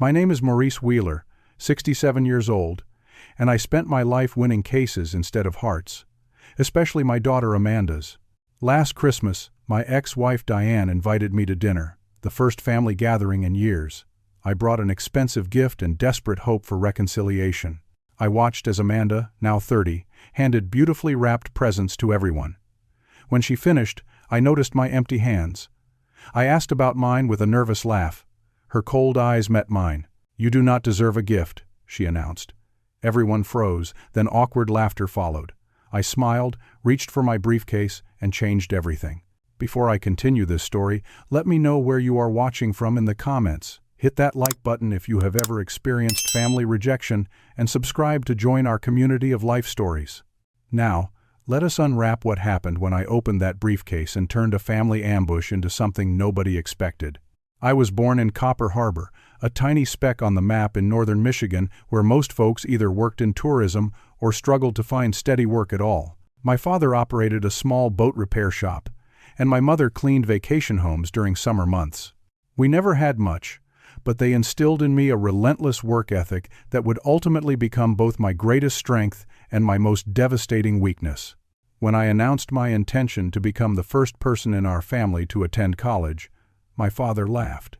My name is Maurice Wheeler, 67 years old, and I spent my life winning cases instead of hearts, especially my daughter Amanda's. Last Christmas, my ex-wife Diane invited me to dinner, the first family gathering in years. I brought an expensive gift and desperate hope for reconciliation. I watched as Amanda, now 30, handed beautifully wrapped presents to everyone. When she finished, I noticed my empty hands. I asked about mine with a nervous laugh. Her cold eyes met mine. "You do not deserve a gift," she announced. Everyone froze, then awkward laughter followed. I smiled, reached for my briefcase, and changed everything. Before I continue this story, let me know where you are watching from in the comments. Hit that like button if you have ever experienced family rejection, and subscribe to join our community of life stories. Now, let us unwrap what happened when I opened that briefcase and turned a family ambush into something nobody expected. I was born in Copper Harbor, a tiny speck on the map in northern Michigan where most folks either worked in tourism or struggled to find steady work at all. My father operated a small boat repair shop, and my mother cleaned vacation homes during summer months. We never had much, but they instilled in me a relentless work ethic that would ultimately become both my greatest strength and my most devastating weakness. When I announced my intention to become the first person in our family to attend college, my father laughed.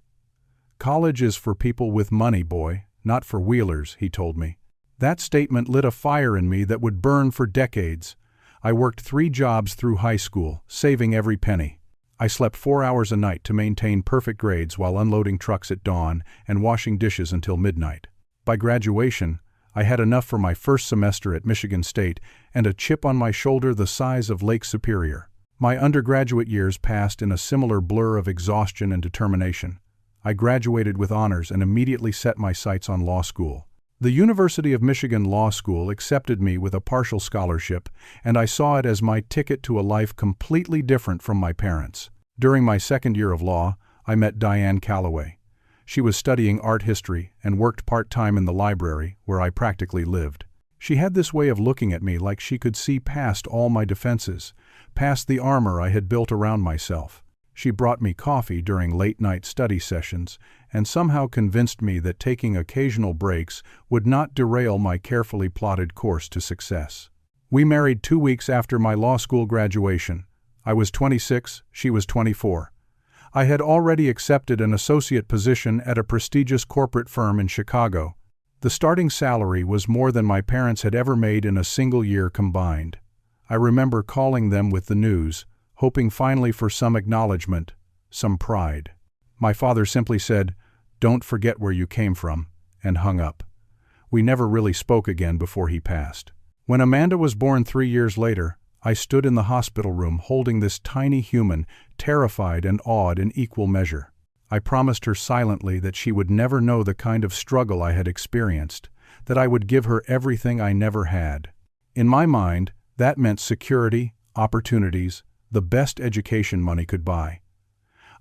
"College is for people with money, boy, not for Wheelers," he told me. That statement lit a fire in me that would burn for decades. I worked 3 jobs through high school, saving every penny. I slept 4 hours a night to maintain perfect grades while unloading trucks at dawn and washing dishes until midnight. By graduation, I had enough for my first semester at Michigan State and a chip on my shoulder the size of Lake Superior. My undergraduate years passed in a similar blur of exhaustion and determination. I graduated with honors and immediately set my sights on law school. The University of Michigan Law School accepted me with a partial scholarship, and I saw it as my ticket to a life completely different from my parents'. During my second year of law, I met Diane Calloway. She was studying art history and worked part-time in the library, where I practically lived. She had this way of looking at me like she could see past all my defenses, past the armor I had built around myself. She brought me coffee during late-night study sessions and somehow convinced me that taking occasional breaks would not derail my carefully plotted course to success. We married 2 weeks after my law school graduation. I was 26, she was 24. I had already accepted an associate position at a prestigious corporate firm in Chicago. The starting salary was more than my parents had ever made in a single year combined. I remember calling them with the news, hoping finally for some acknowledgement, some pride. My father simply said, "Don't forget where you came from," and hung up. We never really spoke again before he passed. When Amanda was born 3 years later, I stood in the hospital room holding this tiny human, terrified and awed in equal measure. I promised her silently that she would never know the kind of struggle I had experienced, that I would give her everything I never had. In my mind, that meant security, opportunities, the best education money could buy.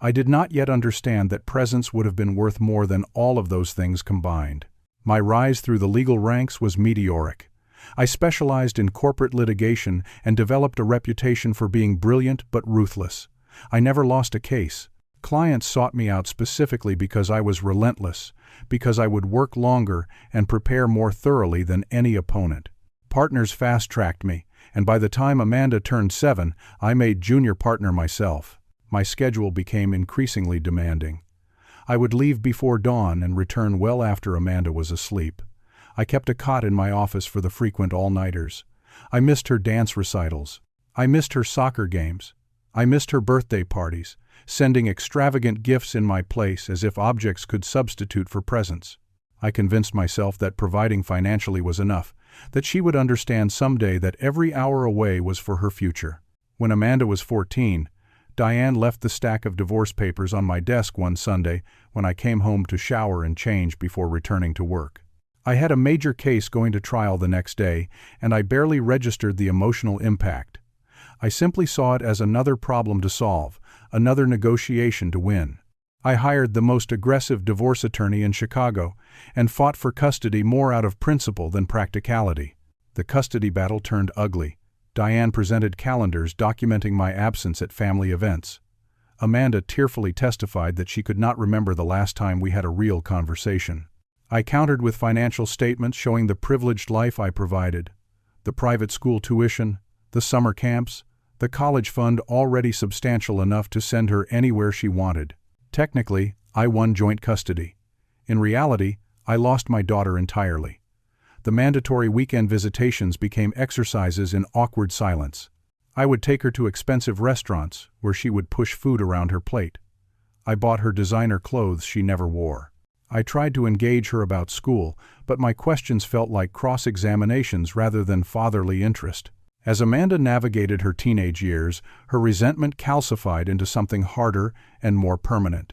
I did not yet understand that presence would have been worth more than all of those things combined. My rise through the legal ranks was meteoric. I specialized in corporate litigation and developed a reputation for being brilliant but ruthless. I never lost a case. Clients sought me out specifically because I was relentless, because I would work longer and prepare more thoroughly than any opponent. Partners fast-tracked me, and by the time Amanda turned 7, I made junior partner myself. My schedule became increasingly demanding. I would leave before dawn and return well after Amanda was asleep. I kept a cot in my office for the frequent all-nighters. I missed her dance recitals. I missed her soccer games. I missed her birthday parties, sending extravagant gifts in my place as if objects could substitute for presents. I convinced myself that providing financially was enough, that she would understand someday that every hour away was for her future. When Amanda was 14, Diane left the stack of divorce papers on my desk one Sunday when I came home to shower and change before returning to work. I had a major case going to trial the next day, and I barely registered the emotional impact. I simply saw it as another problem to solve, another negotiation to win. I hired the most aggressive divorce attorney in Chicago and fought for custody more out of principle than practicality. The custody battle turned ugly. Diane presented calendars documenting my absence at family events. Amanda tearfully testified that she could not remember the last time we had a real conversation. I countered with financial statements showing the privileged life I provided, the private school tuition, the summer camps, the college fund already substantial enough to send her anywhere she wanted. Technically, I won joint custody. In reality, I lost my daughter entirely. The mandatory weekend visitations became exercises in awkward silence. I would take her to expensive restaurants where she would push food around her plate. I bought her designer clothes she never wore. I tried to engage her about school, but my questions felt like cross-examinations rather than fatherly interest. As Amanda navigated her teenage years, her resentment calcified into something harder and more permanent.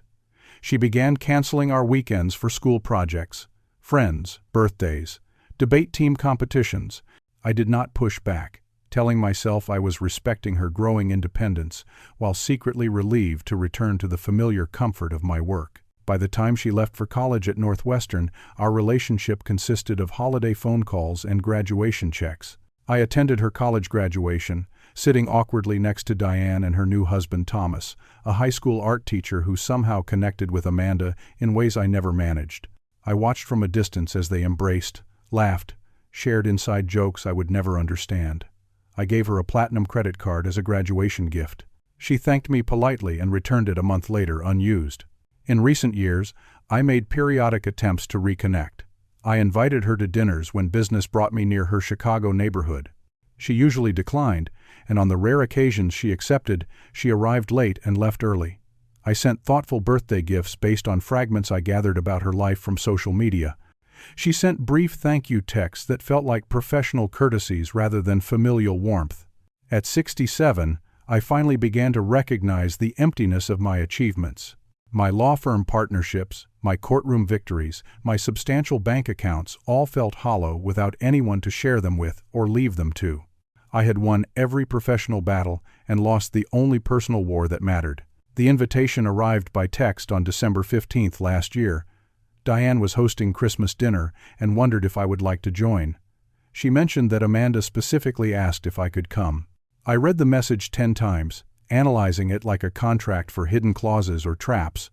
She began canceling our weekends for school projects, friends, birthdays, debate team competitions. I did not push back, telling myself I was respecting her growing independence, while secretly relieved to return to the familiar comfort of my work. By the time she left for college at Northwestern, our relationship consisted of holiday phone calls and graduation checks. I attended her college graduation, sitting awkwardly next to Diane and her new husband Thomas, a high school art teacher who somehow connected with Amanda in ways I never managed. I watched from a distance as they embraced, laughed, shared inside jokes I would never understand. I gave her a platinum credit card as a graduation gift. She thanked me politely and returned it a month later unused. In recent years, I made periodic attempts to reconnect. I invited her to dinners when business brought me near her Chicago neighborhood. She usually declined, and on the rare occasions she accepted, she arrived late and left early. I sent thoughtful birthday gifts based on fragments I gathered about her life from social media. She sent brief thank you texts that felt like professional courtesies rather than familial warmth. At 67, I finally began to recognize the emptiness of my achievements. My law firm partnerships, my courtroom victories, my substantial bank accounts all felt hollow without anyone to share them with or leave them to. I had won every professional battle and lost the only personal war that mattered. The invitation arrived by text on December 15th last year. Diane was hosting Christmas dinner and wondered if I would like to join. She mentioned that Amanda specifically asked if I could come. I read the message 10 times, analyzing it like a contract for hidden clauses or traps.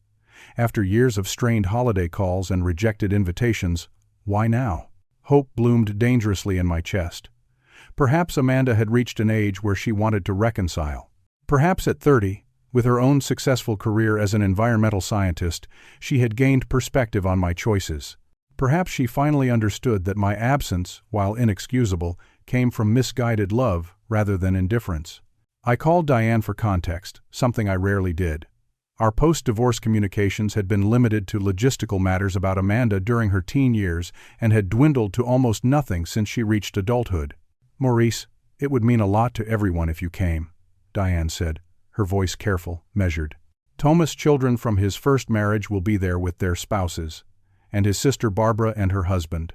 After years of strained holiday calls and rejected invitations, why now? Hope bloomed dangerously in my chest. Perhaps Amanda had reached an age where she wanted to reconcile. Perhaps at 30, with her own successful career as an environmental scientist, she had gained perspective on my choices. Perhaps she finally understood that my absence, while inexcusable, came from misguided love rather than indifference. I called Diane for context, something I rarely did. Our post-divorce communications had been limited to logistical matters about Amanda during her teen years and had dwindled to almost nothing since she reached adulthood. "Maurice, it would mean a lot to everyone if you came," Diane said, her voice careful, measured. "Thomas' children from his first marriage will be there with their spouses, and his sister Barbara and her husband.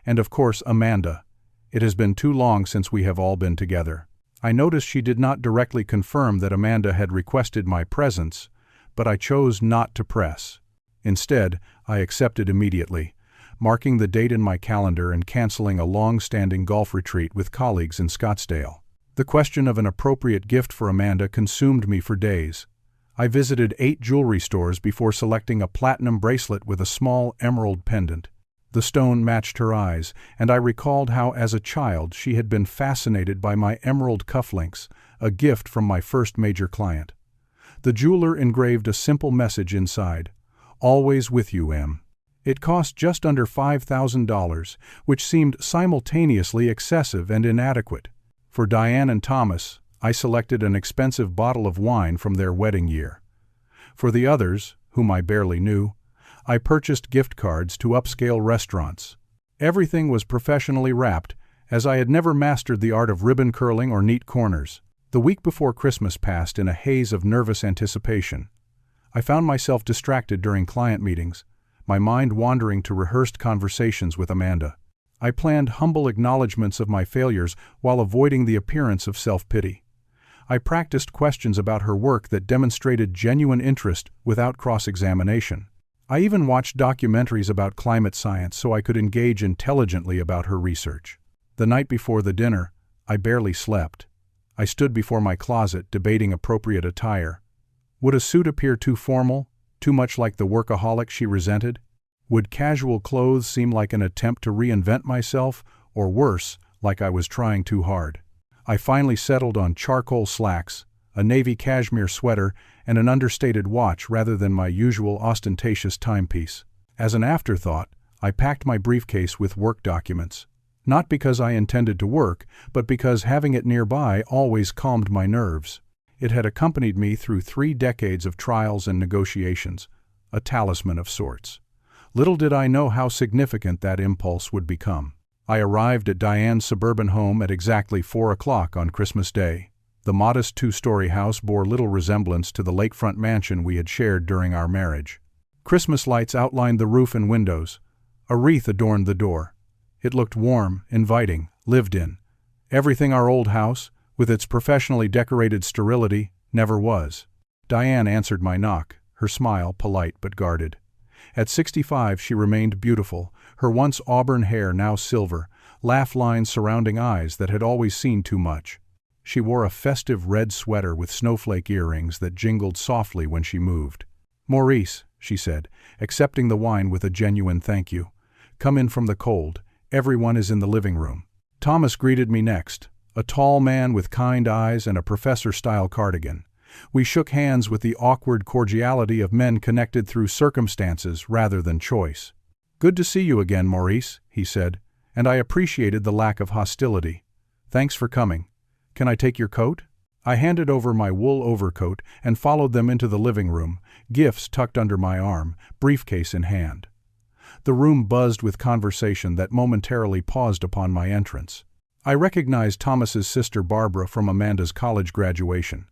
And of course Amanda. It has been too long since we have all been together." I noticed she did not directly confirm that Amanda had requested my presence, but I chose not to press. Instead, I accepted immediately, marking the date in my calendar and canceling a long-standing golf retreat with colleagues in Scottsdale. The question of an appropriate gift for Amanda consumed me for days. I visited 8 jewelry stores before selecting a platinum bracelet with a small emerald pendant. The stone matched her eyes, and I recalled how as a child she had been fascinated by my emerald cufflinks, a gift from my first major client. The jeweler engraved a simple message inside, "Always with you, Em." It cost just under $5,000, which seemed simultaneously excessive and inadequate. For Diane and Thomas, I selected an expensive bottle of wine from their wedding year. For the others, whom I barely knew, I purchased gift cards to upscale restaurants. Everything was professionally wrapped, as I had never mastered the art of ribbon curling or neat corners. The week before Christmas passed in a haze of nervous anticipation. I found myself distracted during client meetings, my mind wandering to rehearsed conversations with Amanda. I planned humble acknowledgments of my failures while avoiding the appearance of self-pity. I practiced questions about her work that demonstrated genuine interest without cross-examination. I even watched documentaries about climate science so I could engage intelligently about her research. The night before the dinner, I barely slept. I stood before my closet debating appropriate attire. Would a suit appear too formal, too much like the workaholic she resented? Would casual clothes seem like an attempt to reinvent myself, or worse, like I was trying too hard? I finally settled on charcoal slacks, a navy cashmere sweater, and an understated watch rather than my usual ostentatious timepiece. As an afterthought, I packed my briefcase with work documents. Not because I intended to work, but because having it nearby always calmed my nerves. It had accompanied me through 3 decades of trials and negotiations, a talisman of sorts. Little did I know how significant that impulse would become. I arrived at Diane's suburban home at exactly 4 o'clock on Christmas Day. The modest 2-story house bore little resemblance to the lakefront mansion we had shared during our marriage. Christmas lights outlined the roof and windows. A wreath adorned the door. It looked warm, inviting, lived in. Everything our old house, with its professionally decorated sterility, never was. Diane answered my knock, her smile polite but guarded. At 65 she remained beautiful, her once auburn hair now silver, laugh lines surrounding eyes that had always seen too much. She wore a festive red sweater with snowflake earrings that jingled softly when she moved. "Maurice," she said, accepting the wine with a genuine thank you. "Come in from the cold. Everyone is in the living room." Thomas greeted me next, a tall man with kind eyes and a professor-style cardigan. We shook hands with the awkward cordiality of men connected through circumstances rather than choice. "Good to see you again, Maurice," he said, and I appreciated the lack of hostility. "Thanks for coming. Can I take your coat?" I handed over my wool overcoat and followed them into the living room, gifts tucked under my arm, briefcase in hand. The room buzzed with conversation that momentarily paused upon my entrance. I recognized Thomas's sister Barbara from Amanda's college graduation.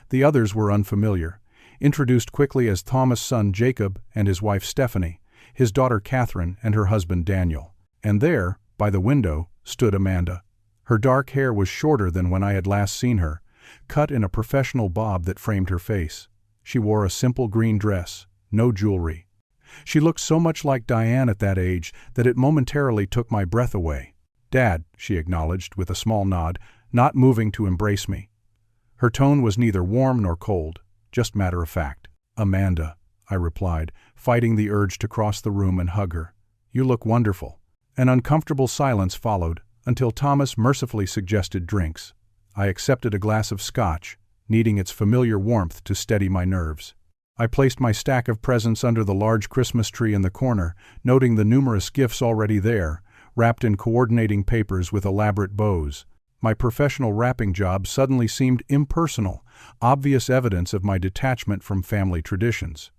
The others were unfamiliar, introduced quickly as Thomas' son Jacob and his wife Stephanie, his daughter Catherine and her husband Daniel. And there, by the window, stood Amanda. Her dark hair was shorter than when I had last seen her, cut in a professional bob that framed her face. She wore a simple green dress, no jewelry. She looked so much like Diane at that age that it momentarily took my breath away. "Dad," she acknowledged with a small nod, not moving to embrace me. Her tone was neither warm nor cold, just matter of fact. "Amanda," I replied, fighting the urge to cross the room and hug her. "You look wonderful." An uncomfortable silence followed, until Thomas mercifully suggested drinks. I accepted a glass of scotch, needing its familiar warmth to steady my nerves. I placed my stack of presents under the large Christmas tree in the corner, noting the numerous gifts already there, wrapped in coordinating papers with elaborate bows. My professional wrapping job suddenly seemed impersonal, obvious evidence of my detachment from family traditions.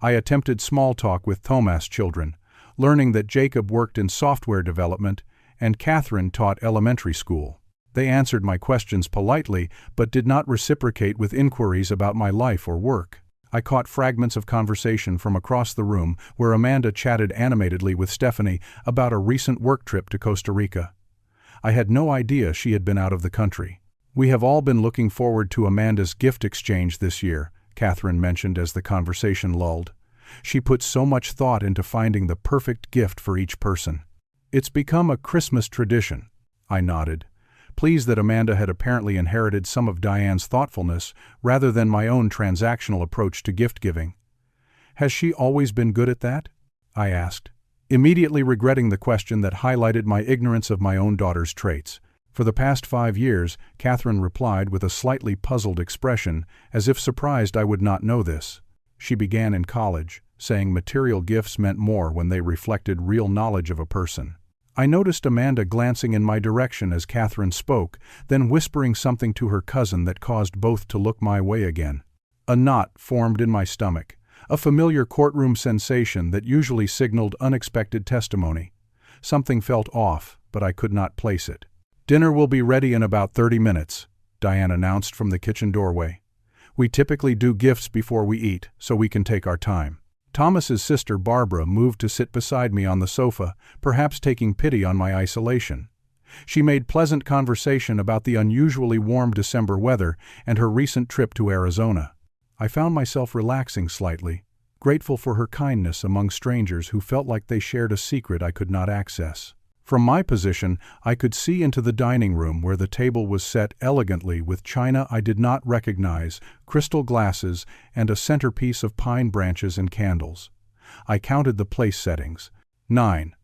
I attempted small talk with Thomas' children, learning that Jacob worked in software development and Catherine taught elementary school. They answered my questions politely, but did not reciprocate with inquiries about my life or work. I caught fragments of conversation from across the room where Amanda chatted animatedly with Stephanie about a recent work trip to Costa Rica. I had no idea she had been out of the country. "We have all been looking forward to Amanda's gift exchange this year," Catherine mentioned as the conversation lulled. "She put so much thought into finding the perfect gift for each person. It's become a Christmas tradition." I nodded, pleased that Amanda had apparently inherited some of Diane's thoughtfulness rather than my own transactional approach to gift-giving. "Has she always been good at that?" I asked, immediately regretting the question that highlighted my ignorance of my own daughter's traits. "For the past 5 years," Catherine replied with a slightly puzzled expression, as if surprised I would not know this. She began in college, saying material gifts meant more when they reflected real knowledge of a person. I noticed Amanda glancing in my direction as Catherine spoke, then whispering something to her cousin that caused both to look my way again. A knot formed in my stomach, a familiar courtroom sensation that usually signaled unexpected testimony. Something felt off, but I could not place it. "Dinner will be ready in about 30 minutes, Diane announced from the kitchen doorway. "We typically do gifts before we eat, so we can take our time." Thomas's sister Barbara moved to sit beside me on the sofa, perhaps taking pity on my isolation. She made pleasant conversation about the unusually warm December weather and her recent trip to Arizona. I found myself relaxing slightly, grateful for her kindness among strangers who felt like they shared a secret I could not access. From my position, I could see into the dining room where the table was set elegantly with china I did not recognize, crystal glasses, and a centerpiece of pine branches and candles. I counted the place settings. 9.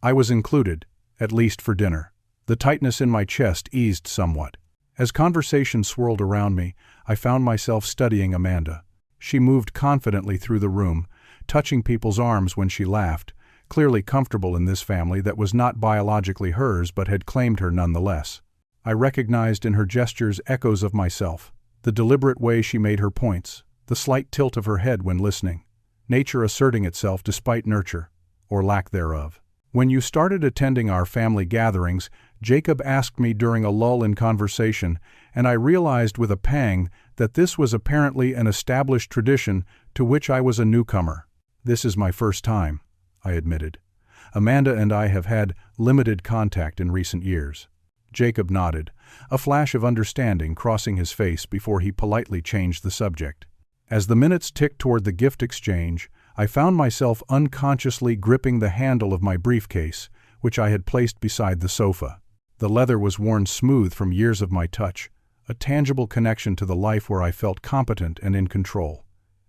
I was included, at least for dinner. The tightness in my chest eased somewhat. As conversation swirled around me, I found myself studying Amanda. She moved confidently through the room, touching people's arms when she laughed, clearly comfortable in this family that was not biologically hers but had claimed her nonetheless. I recognized in her gestures echoes of myself, the deliberate way she made her points, the slight tilt of her head when listening, nature asserting itself despite nurture, or lack thereof. When you started attending our family gatherings, Jacob asked me during a lull in conversation, and I realized with a pang that this was apparently an established tradition to which I was a newcomer. "This is my first time," I admitted. "Amanda and I have had limited contact in recent years." Jacob nodded, a flash of understanding crossing his face before he politely changed the subject. As the minutes ticked toward the gift exchange, I found myself unconsciously gripping the handle of my briefcase, which I had placed beside the sofa. The leather was worn smooth from years of my touch, a tangible connection to the life where I felt competent and in control.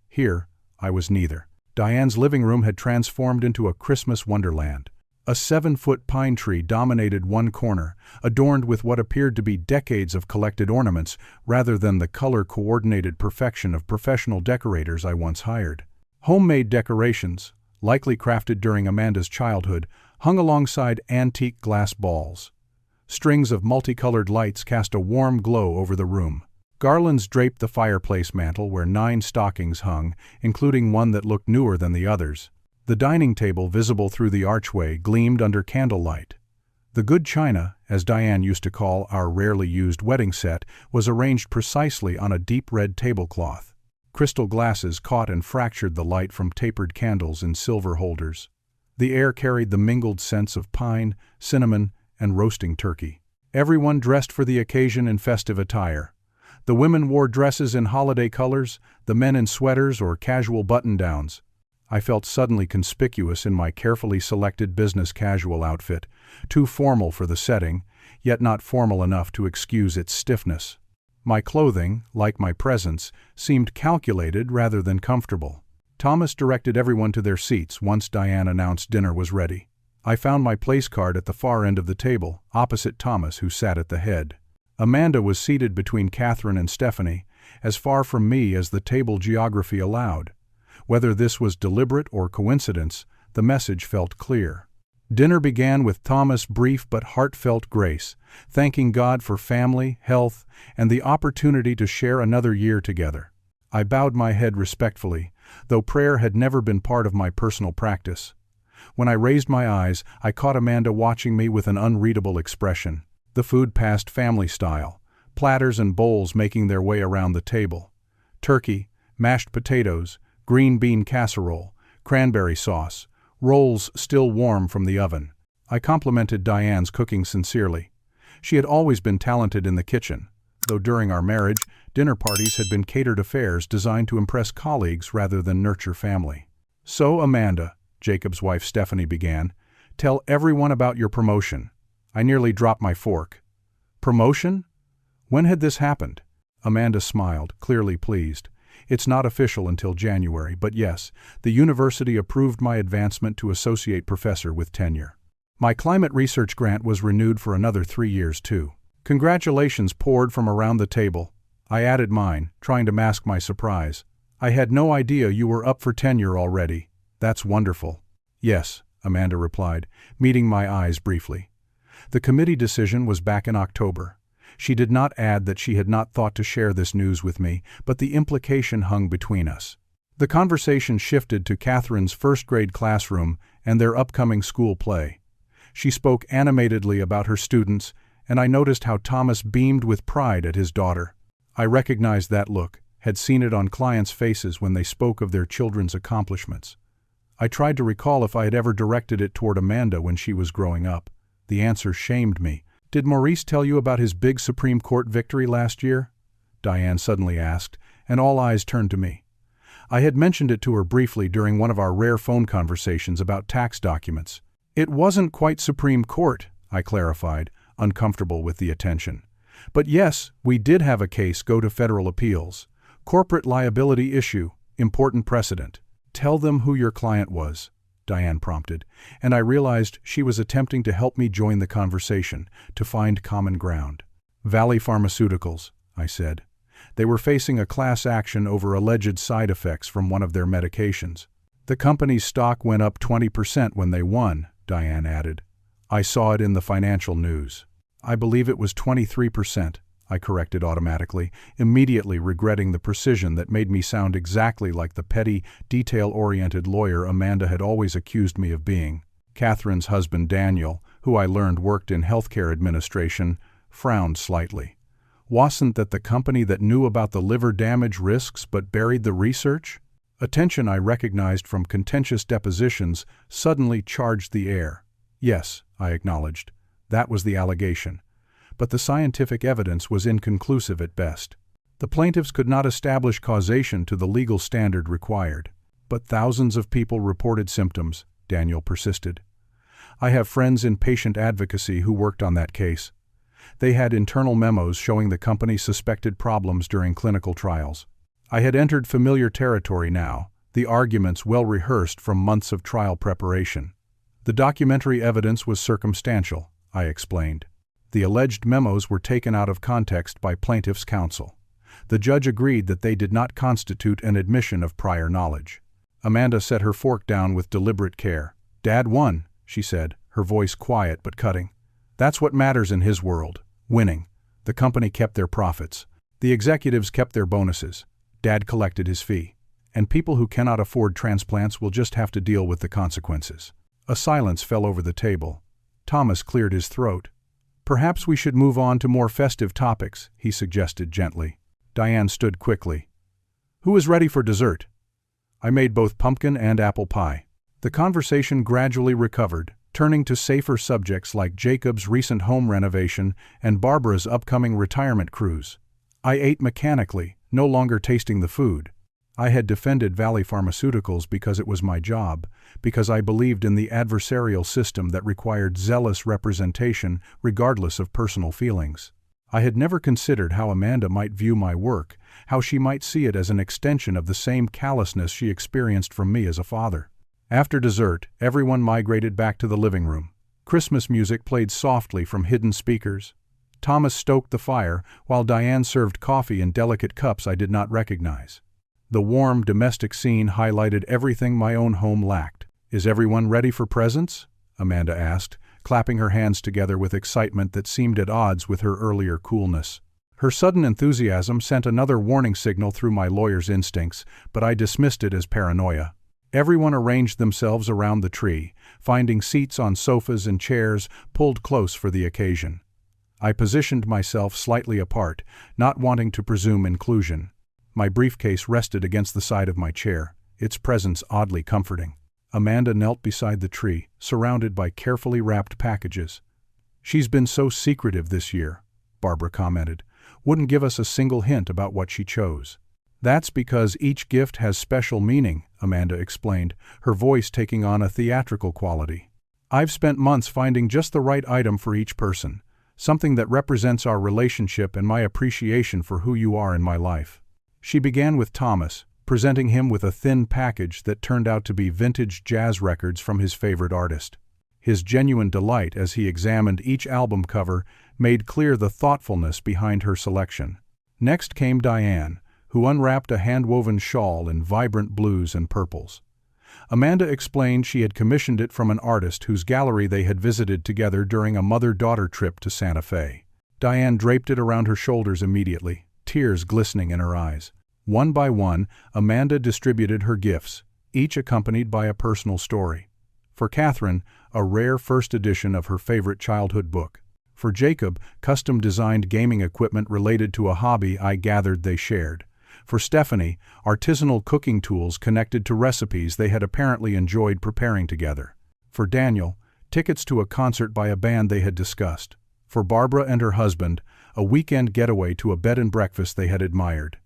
Here, I was neither. Diane's living room had transformed into a Christmas wonderland. A 7-foot pine tree dominated one corner, adorned with what appeared to be decades of collected ornaments rather than the color-coordinated perfection of professional decorators I once hired. Homemade decorations, likely crafted during Amanda's childhood, hung alongside antique glass balls. Strings of multicolored lights cast a warm glow over the room. Garlands draped the fireplace mantel where 9 stockings hung, including one that looked newer than the others. The dining table, visible through the archway, gleamed under candlelight. The good china, as Diane used to call our rarely used wedding set, was arranged precisely on a deep red tablecloth. Crystal glasses caught and fractured the light from tapered candles in silver holders. The air carried the mingled scents of pine, cinnamon, and roasting turkey. Everyone dressed for the occasion in festive attire. The women wore dresses in holiday colors, the men in sweaters or casual button-downs. I felt suddenly conspicuous in my carefully selected business casual outfit, too formal for the setting, yet not formal enough to excuse its stiffness. My clothing, like my presence, seemed calculated rather than comfortable. Thomas directed everyone to their seats once Diane announced dinner was ready. I found my place card at the far end of the table, opposite Thomas, who sat at the head. Amanda was seated between Catherine and Stephanie, as far from me as the table geography allowed. Whether this was deliberate or coincidence, the message felt clear. Dinner began with Thomas' brief but heartfelt grace, thanking God for family, health, and the opportunity to share another year together. I bowed my head respectfully, though prayer had never been part of my personal practice. When I raised my eyes, I caught Amanda watching me with an unreadable expression. The food passed family style, platters and bowls making their way around the table. Turkey, mashed potatoes, green bean casserole, cranberry sauce, rolls still warm from the oven. I complimented Diane's cooking sincerely. She had always been talented in the kitchen, though during our marriage, dinner parties had been catered affairs designed to impress colleagues rather than nurture family. "So, Amanda," Jacob's wife Stephanie began, "tell everyone about your promotion." I nearly dropped my fork. "Promotion? When had this happened?" Amanda smiled, clearly pleased. "It's not official until January, but yes, the university approved my advancement to associate professor with tenure. My climate research grant was renewed for another 3 years, too." Congratulations poured from around the table. I added mine, trying to mask my surprise. "I had no idea you were up for tenure already. That's wonderful." "Yes," Amanda replied, meeting my eyes briefly. The committee decision was back in October. She did not add that she had not thought to share this news with me, but the implication hung between us. The conversation shifted to Catherine's first-grade classroom and their upcoming school play. She spoke animatedly about her students, and I noticed how Thomas beamed with pride at his daughter. I recognized that look, had seen it on clients' faces when they spoke of their children's accomplishments. I tried to recall if I had ever directed it toward Amanda when she was growing up. The answer shamed me. "Did Maurice tell you about his big Supreme Court victory last year?" Diane suddenly asked, and all eyes turned to me. I had mentioned it to her briefly during one of our rare phone conversations about tax documents. It wasn't quite Supreme Court, I clarified, uncomfortable with the attention. But yes, we did have a case go to federal appeals. Corporate liability issue, important precedent. Tell them who your client was, Diane prompted, and I realized she was attempting to help me join the conversation, to find common ground. Valley Pharmaceuticals, I said. They were facing a class action over alleged side effects from one of their medications. The company's stock went up 20% when they won, Diane added. I saw it in the financial news. I believe it was 23%, I corrected automatically, immediately regretting the precision that made me sound exactly like the petty, detail-oriented lawyer Amanda had always accused me of being. Catherine's husband Daniel, who I learned worked in healthcare administration, frowned slightly. Wasn't that the company that knew about the liver damage risks but buried the research? A tension I recognized from contentious depositions suddenly charged the air. Yes, I acknowledged. That was the allegation. But the scientific evidence was inconclusive at best. The plaintiffs could not establish causation to the legal standard required. But thousands of people reported symptoms, Daniel persisted. I have friends in patient advocacy who worked on that case. They had internal memos showing the company suspected problems during clinical trials. I had entered familiar territory now, the arguments well rehearsed from months of trial preparation. The documentary evidence was circumstantial, I explained. The alleged memos were taken out of context by plaintiff's counsel. The judge agreed that they did not constitute an admission of prior knowledge. Amanda set her fork down with deliberate care. Dad won, she said, her voice quiet but cutting. That's what matters in his world. Winning. The company kept their profits. The executives kept their bonuses. Dad collected his fee. And people who cannot afford transplants will just have to deal with the consequences. A silence fell over the table. Thomas cleared his throat. Perhaps we should move on to more festive topics, he suggested gently. Diane stood quickly. Who is ready for dessert? I made both pumpkin and apple pie. The conversation gradually recovered, turning to safer subjects like Jacob's recent home renovation and Barbara's upcoming retirement cruise. I ate mechanically, no longer tasting the food. I had defended Valley Pharmaceuticals because it was my job, because I believed in the adversarial system that required zealous representation regardless of personal feelings. I had never considered how Amanda might view my work, how she might see it as an extension of the same callousness she experienced from me as a father. After dessert, everyone migrated back to the living room. Christmas music played softly from hidden speakers. Thomas stoked the fire, while Diane served coffee in delicate cups I did not recognize. The warm, domestic scene highlighted everything my own home lacked. Is everyone ready for presents? Amanda asked, clapping her hands together with excitement that seemed at odds with her earlier coolness. Her sudden enthusiasm sent another warning signal through my lawyer's instincts, but I dismissed it as paranoia. Everyone arranged themselves around the tree, finding seats on sofas and chairs pulled close for the occasion. I positioned myself slightly apart, not wanting to presume inclusion. My briefcase rested against the side of my chair, its presence oddly comforting. Amanda knelt beside the tree, surrounded by carefully wrapped packages. She's been so secretive this year, Barbara commented. Wouldn't give us a single hint about what she chose. That's because each gift has special meaning, Amanda explained, her voice taking on a theatrical quality. I've spent months finding just the right item for each person, something that represents our relationship and my appreciation for who you are in my life. She began with Thomas, presenting him with a thin package that turned out to be vintage jazz records from his favorite artist. His genuine delight as he examined each album cover made clear the thoughtfulness behind her selection. Next came Diane, who unwrapped a hand-woven shawl in vibrant blues and purples. Amanda explained she had commissioned it from an artist whose gallery they had visited together during a mother-daughter trip to Santa Fe. Diane draped it around her shoulders immediately, tears glistening in her eyes. One by one, Amanda distributed her gifts, each accompanied by a personal story. For Catherine, a rare first edition of her favorite childhood book. For Jacob, custom-designed gaming equipment related to a hobby I gathered they shared. For Stephanie, artisanal cooking tools connected to recipes they had apparently enjoyed preparing together. For Daniel, tickets to a concert by a band they had discussed. For Barbara and her husband, a weekend getaway to a bed and breakfast they had admired.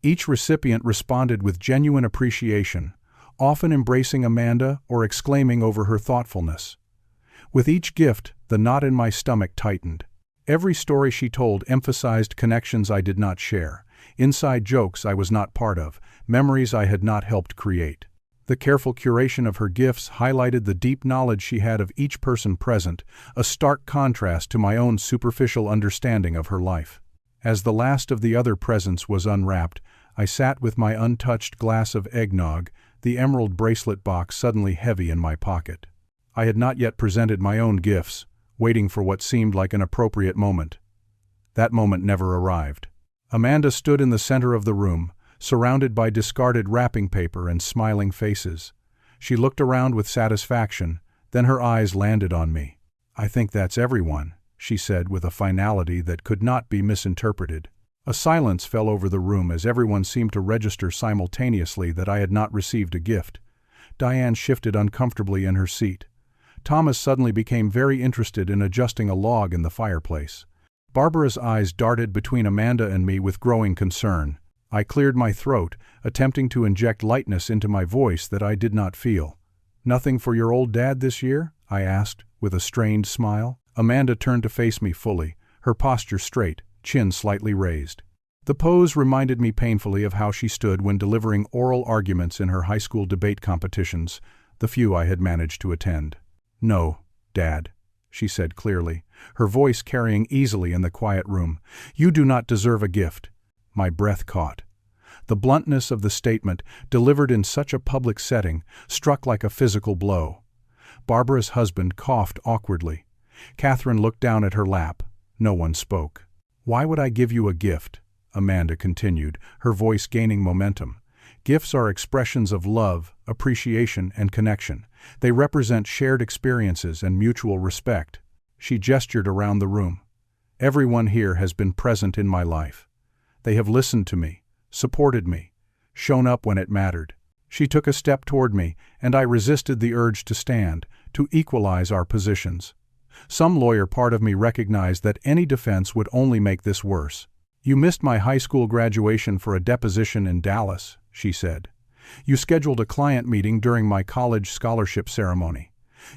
Each recipient responded with genuine appreciation, often embracing Amanda or exclaiming over her thoughtfulness. With each gift, the knot in my stomach tightened. Every story she told emphasized connections I did not share, inside jokes I was not part of, memories I had not helped create. The careful curation of her gifts highlighted the deep knowledge she had of each person present, a stark contrast to my own superficial understanding of her life. As the last of the other presents was unwrapped, I sat with my untouched glass of eggnog, the emerald bracelet box suddenly heavy in my pocket. I had not yet presented my own gifts, waiting for what seemed like an appropriate moment. That moment never arrived. Amanda stood in the center of the room, surrounded by discarded wrapping paper and smiling faces. She looked around with satisfaction, then her eyes landed on me. "I think that's everyone," she said with a finality that could not be misinterpreted. A silence fell over the room as everyone seemed to register simultaneously that I had not received a gift. Diane shifted uncomfortably in her seat. Thomas suddenly became very interested in adjusting a log in the fireplace. Barbara's eyes darted between Amanda and me with growing concern. I cleared my throat, attempting to inject lightness into my voice that I did not feel. "Nothing for your old dad this year?" I asked, with a strained smile. Amanda turned to face me fully, her posture straight, chin slightly raised. The pose reminded me painfully of how she stood when delivering oral arguments in her high school debate competitions, the few I had managed to attend. "No, Dad," she said clearly, her voice carrying easily in the quiet room. "You do not deserve a gift." My breath caught. The bluntness of the statement, delivered in such a public setting, struck like a physical blow. Barbara's husband coughed awkwardly. Catherine looked down at her lap. No one spoke. "Why would I give you a gift?" Amanda continued, her voice gaining momentum. "Gifts are expressions of love, appreciation, and connection. They represent shared experiences and mutual respect." She gestured around the room. "Everyone here has been present in my life. They have listened to me, supported me, shown up when it mattered." She took a step toward me, and I resisted the urge to stand, to equalize our positions. Some lawyer part of me recognized that any defense would only make this worse. "You missed my high school graduation for a deposition in Dallas," she said. "You scheduled a client meeting during my college scholarship ceremony.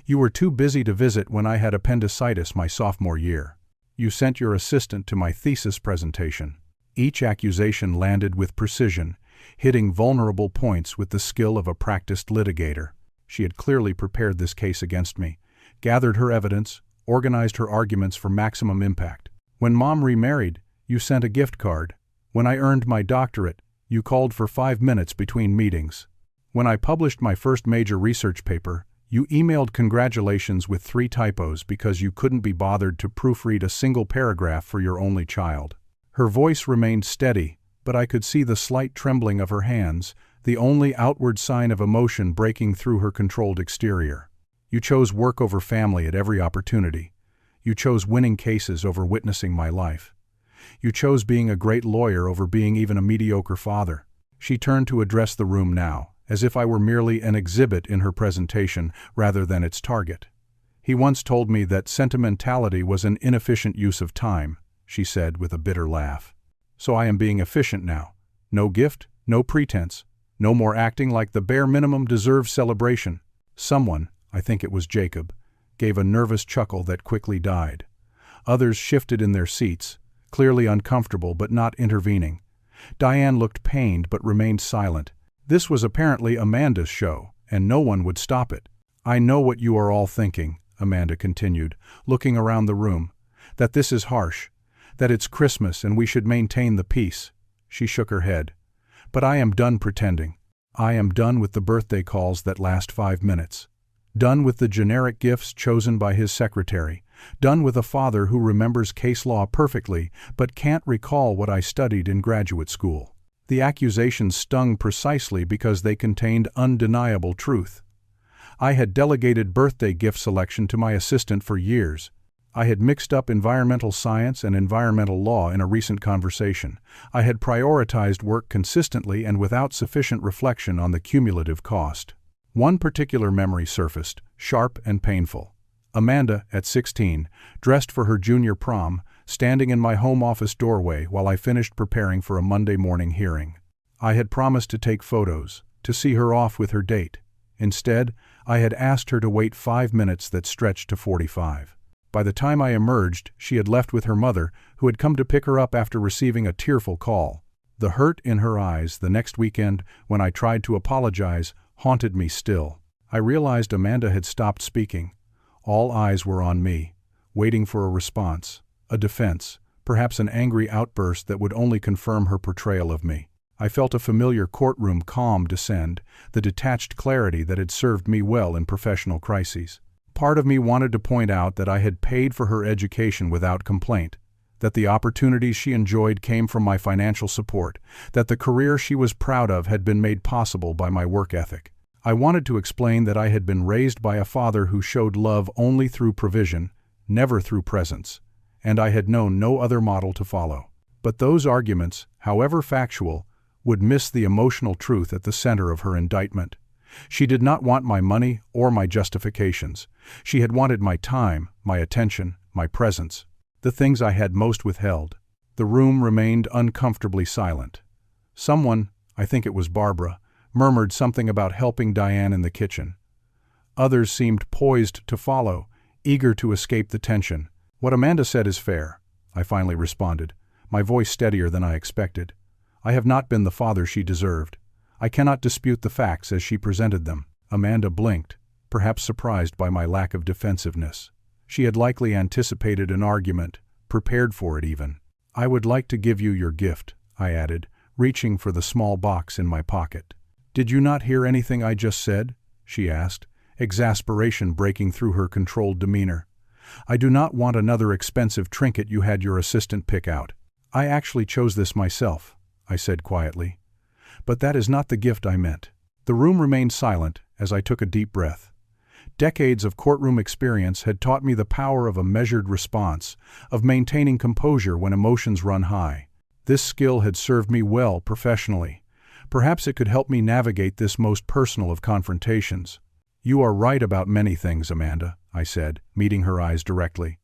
You were too busy to visit when I had appendicitis my sophomore year. You sent your assistant to my thesis presentation." Each accusation landed with precision, hitting vulnerable points with the skill of a practiced litigator. She had clearly prepared this case against me, gathered her evidence, organized her arguments for maximum impact. "When Mom remarried, you sent a gift card. When I earned my doctorate, you called for 5 minutes between meetings. When I published my first major research paper, you emailed congratulations with 3 typos because you couldn't be bothered to proofread a single paragraph for your only child." Her voice remained steady, but I could see the slight trembling of her hands, the only outward sign of emotion breaking through her controlled exterior. "You chose work over family at every opportunity. You chose winning cases over witnessing my life. You chose being a great lawyer over being even a mediocre father." She turned to address the room now, as if I were merely an exhibit in her presentation rather than its target. "He once told me that sentimentality was an inefficient use of time," she said with a bitter laugh. "So I am being efficient now. No gift, no pretense, no more acting like the bare minimum deserves celebration." Someone, I think it was Jacob, gave a nervous chuckle that quickly died. Others shifted in their seats, clearly uncomfortable but not intervening. Diane looked pained but remained silent. This was apparently Amanda's show, and no one would stop it. "I know what you are all thinking," Amanda continued, looking around the room, "that this is harsh, that it's Christmas and we should maintain the peace." She shook her head. "But I am done pretending. I am done with the birthday calls that last 5 minutes. Done with the generic gifts chosen by his secretary. Done with a father who remembers case law perfectly but can't recall what I studied in graduate school." The accusations stung precisely because they contained undeniable truth. I had delegated birthday gift selection to my assistant for years. I had mixed up environmental science and environmental law in a recent conversation. I had prioritized work consistently and without sufficient reflection on the cumulative cost. One particular memory surfaced, sharp and painful. Amanda, at 16, dressed for her junior prom, standing in my home office doorway while I finished preparing for a Monday morning hearing. I had promised to take photos, to see her off with her date. Instead, I had asked her to wait 5 minutes that stretched to 45. By the time I emerged, she had left with her mother, who had come to pick her up after receiving a tearful call. The hurt in her eyes the next weekend, when I tried to apologize, haunted me still. I realized Amanda had stopped speaking. All eyes were on me, waiting for a response, a defense, perhaps an angry outburst that would only confirm her portrayal of me. I felt a familiar courtroom calm descend, the detached clarity that had served me well in professional crises. Part of me wanted to point out that I had paid for her education without complaint, that the opportunities she enjoyed came from my financial support, that the career she was proud of had been made possible by my work ethic. I wanted to explain that I had been raised by a father who showed love only through provision, never through presence, and I had known no other model to follow. But those arguments, however factual, would miss the emotional truth at the center of her indictment. She did not want my money or my justifications. She had wanted my time, my attention, my presence, the things I had most withheld. The room remained uncomfortably silent. Someone, I think it was Barbara, murmured something about helping Diane in the kitchen. Others seemed poised to follow, eager to escape the tension. "What Amanda said is fair," I finally responded, my voice steadier than I expected. "I have not been the father she deserved. I cannot dispute the facts as she presented them." Amanda blinked, perhaps surprised by my lack of defensiveness. She had likely anticipated an argument, prepared for it even. "I would like to give you your gift," I added, reaching for the small box in my pocket. "Did you not hear anything I just said?" she asked, exasperation breaking through her controlled demeanor. "I do not want another expensive trinket you had your assistant pick out. I actually chose this myself," I said quietly. "But that is not the gift I meant." The room remained silent as I took a deep breath. Decades of courtroom experience had taught me the power of a measured response, of maintaining composure when emotions run high. This skill had served me well professionally. Perhaps it could help me navigate this most personal of confrontations. "You are right about many things, Amanda," I said, meeting her eyes directly.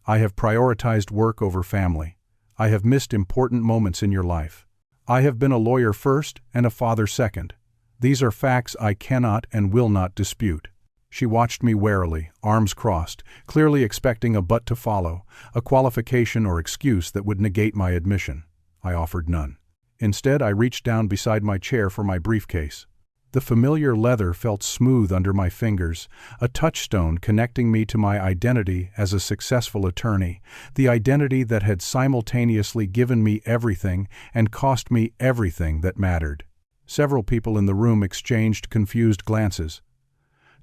"I have prioritized work over family. I have missed important moments in your life. I have been a lawyer first and a father second. These are facts I cannot and will not dispute." She watched me warily, arms crossed, clearly expecting a but to follow, a qualification or excuse that would negate my admission. I offered none. Instead, I reached down beside my chair for my briefcase. The familiar leather felt smooth under my fingers, a touchstone connecting me to my identity as a successful attorney, the identity that had simultaneously given me everything and cost me everything that mattered. Several people in the room exchanged confused glances.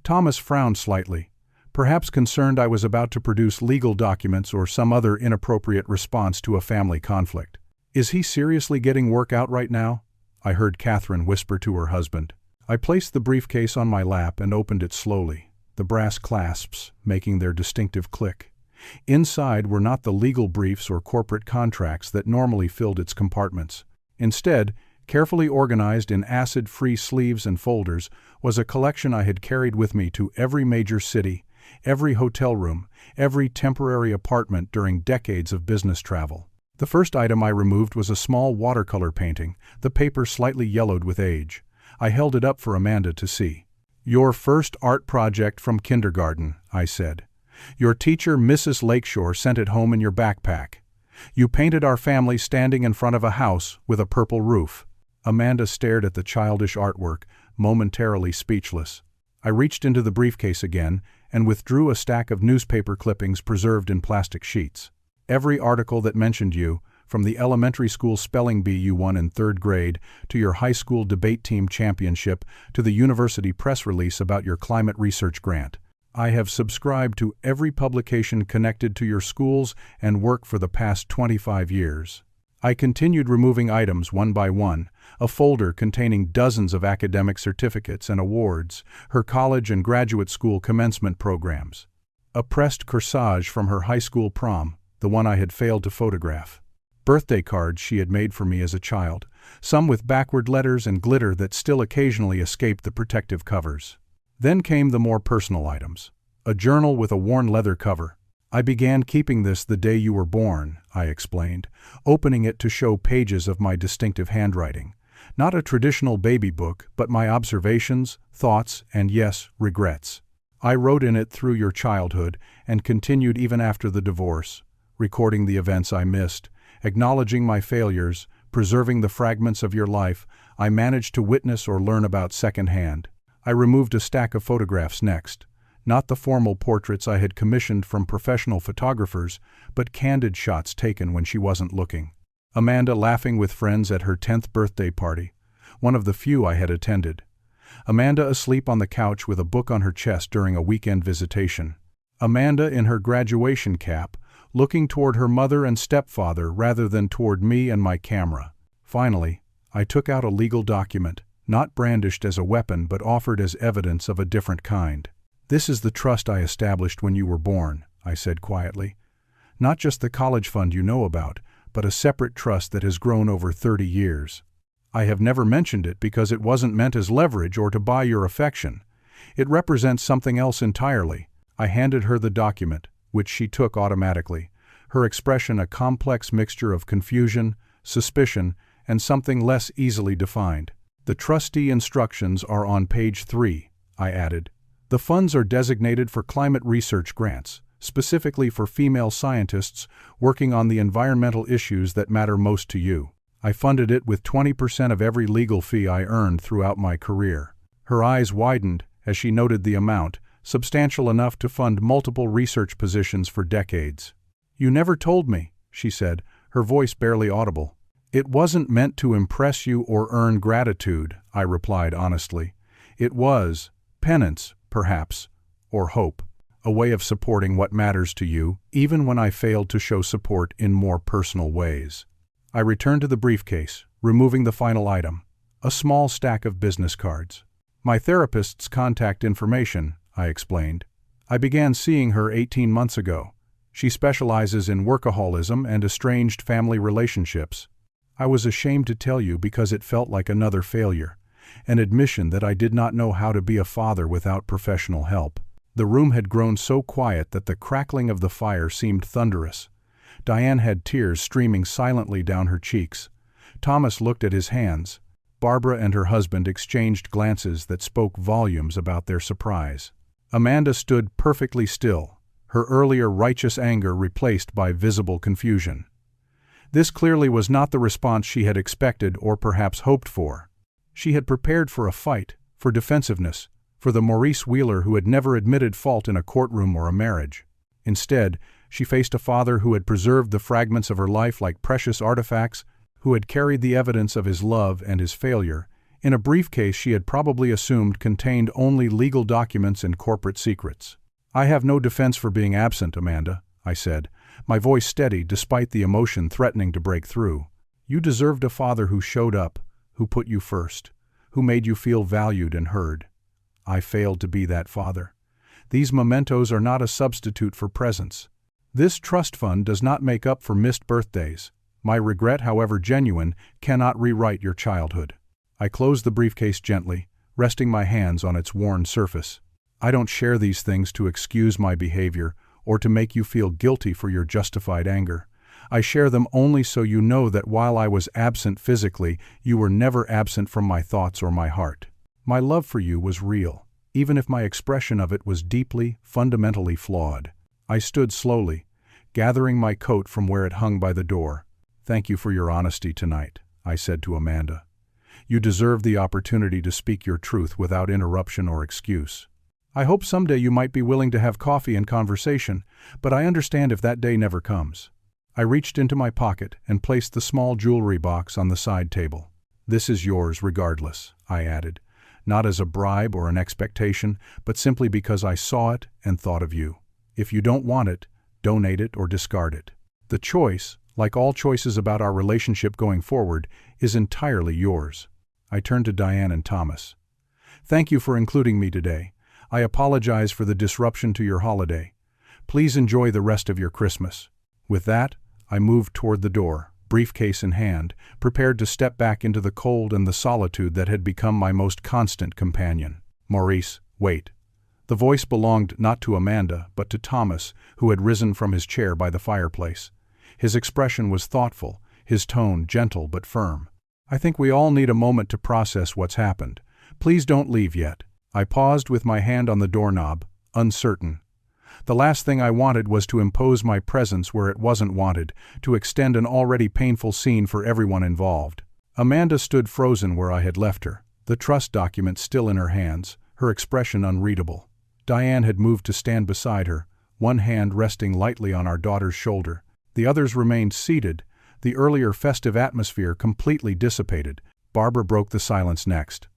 Thomas frowned slightly, perhaps concerned I was about to produce legal documents or some other inappropriate response to a family conflict. "Is he seriously getting work out right now?" I heard Catherine whisper to her husband. I placed the briefcase on my lap and opened it slowly, the brass clasps making their distinctive click. Inside were not the legal briefs or corporate contracts that normally filled its compartments. Instead, carefully organized in acid-free sleeves and folders, was a collection I had carried with me to every major city, every hotel room, every temporary apartment during decades of business travel. The first item I removed was a small watercolor painting, the paper slightly yellowed with age. I held it up for Amanda to see. "Your first art project from kindergarten," I said. "Your teacher, Mrs. Lakeshore, sent it home in your backpack. You painted our family standing in front of a house with a purple roof." Amanda stared at the childish artwork, momentarily speechless. I reached into the briefcase again and withdrew a stack of newspaper clippings preserved in plastic sheets. "Every article that mentioned you, from the elementary school spelling bee you won in 3rd grade, to your high school debate team championship, to the university press release about your climate research grant. I have subscribed to every publication connected to your schools and work for the past 25 years. I continued removing items one by one, a folder containing dozens of academic certificates and awards, her college and graduate school commencement programs. A pressed corsage from her high school prom, the one I had failed to photograph. Birthday cards she had made for me as a child, some with backward letters and glitter that still occasionally escaped the protective covers. Then came the more personal items. A journal with a worn leather cover. "I began keeping this the day you were born," I explained, opening it to show pages of my distinctive handwriting. Not a traditional baby book, but my observations, thoughts, and yes, regrets. I wrote in it through your childhood and continued even after the divorce, recording the events I missed, acknowledging my failures, preserving the fragments of your life I managed to witness or learn about secondhand. I removed a stack of photographs next, not the formal portraits I had commissioned from professional photographers, but candid shots taken when she wasn't looking. Amanda laughing with friends at her 10th birthday party, one of the few I had attended. Amanda asleep on the couch with a book on her chest during a weekend visitation. Amanda in her graduation cap, looking toward her mother and stepfather rather than toward me and my camera. Finally, I took out a legal document, not brandished as a weapon but offered as evidence of a different kind. "This is the trust I established when you were born," I said quietly. "Not just the college fund you know about, but a separate trust that has grown over 30 years. I have never mentioned it because it wasn't meant as leverage or to buy your affection. It represents something else entirely." I handed her the document, which she took automatically, her expression a complex mixture of confusion, suspicion, and something less easily defined. "The trustee instructions are on page 3, I added. "The funds are designated for climate research grants, specifically for female scientists working on the environmental issues that matter most to you. I funded it with 20% of every legal fee I earned throughout my career." Her eyes widened as she noted the amount, substantial enough to fund multiple research positions for decades. "You never told me," she said, her voice barely audible. "It wasn't meant to impress you or earn gratitude," I replied honestly. "It was penance, perhaps, or hope, a way of supporting what matters to you, even when I failed to show support in more personal ways." I returned to the briefcase, removing the final item, a small stack of business cards. "My therapist's contact information," I explained. "I began seeing her 18 months ago. She specializes in workaholism and estranged family relationships. I was ashamed to tell you because it felt like another failure, an admission that I did not know how to be a father without professional help." The room had grown so quiet that the crackling of the fire seemed thunderous. Diane had tears streaming silently down her cheeks. Thomas looked at his hands. Barbara and her husband exchanged glances that spoke volumes about their surprise. Amanda stood perfectly still, her earlier righteous anger replaced by visible confusion. This clearly was not the response she had expected or perhaps hoped for. She had prepared for a fight, for defensiveness, for the Maurice Wheeler who had never admitted fault in a courtroom or a marriage. Instead, she faced a father who had preserved the fragments of her life like precious artifacts, who had carried the evidence of his love and his failure, in a briefcase she had probably assumed contained only legal documents and corporate secrets. "I have no defense for being absent, Amanda," I said, my voice steady despite the emotion threatening to break through. "You deserved a father who showed up, who put you first, who made you feel valued and heard. I failed to be that father. These mementos are not a substitute for presence. This trust fund does not make up for missed birthdays. My regret, however genuine, cannot rewrite your childhood." I closed the briefcase gently, resting my hands on its worn surface. "I don't share these things to excuse my behavior or to make you feel guilty for your justified anger. I share them only so you know that while I was absent physically, you were never absent from my thoughts or my heart. My love for you was real, even if my expression of it was deeply, fundamentally flawed." I stood slowly, gathering my coat from where it hung by the door. "Thank you for your honesty tonight," I said to Amanda. "You deserve the opportunity to speak your truth without interruption or excuse. I hope someday you might be willing to have coffee and conversation, but I understand if that day never comes." I reached into my pocket and placed the small jewelry box on the side table. "This is yours regardless," I added, not as a bribe or an expectation, but simply because I saw it and thought of you. If you don't want it, donate it or discard it. The choice, like all choices about our relationship going forward, is entirely yours." I turned to Diane and Thomas. "Thank you for including me today. I apologize for the disruption to your holiday. Please enjoy the rest of your Christmas." With that, I moved toward the door, briefcase in hand, prepared to step back into the cold and the solitude that had become my most constant companion. "Maurice, wait." The voice belonged not to Amanda, but to Thomas, who had risen from his chair by the fireplace. His expression was thoughtful, his tone gentle but firm. I think we all need a moment to process what's happened. Please don't leave yet." I paused with my hand on the doorknob, uncertain. The last thing I wanted was to impose my presence where it wasn't wanted, to extend an already painful scene for everyone involved. Amanda stood frozen where I had left her, the trust document still in her hands, her expression unreadable. Diane had moved to stand beside her, one hand resting lightly on our daughter's shoulder. The others remained seated, the earlier festive atmosphere completely dissipated. Barbara broke the silence next.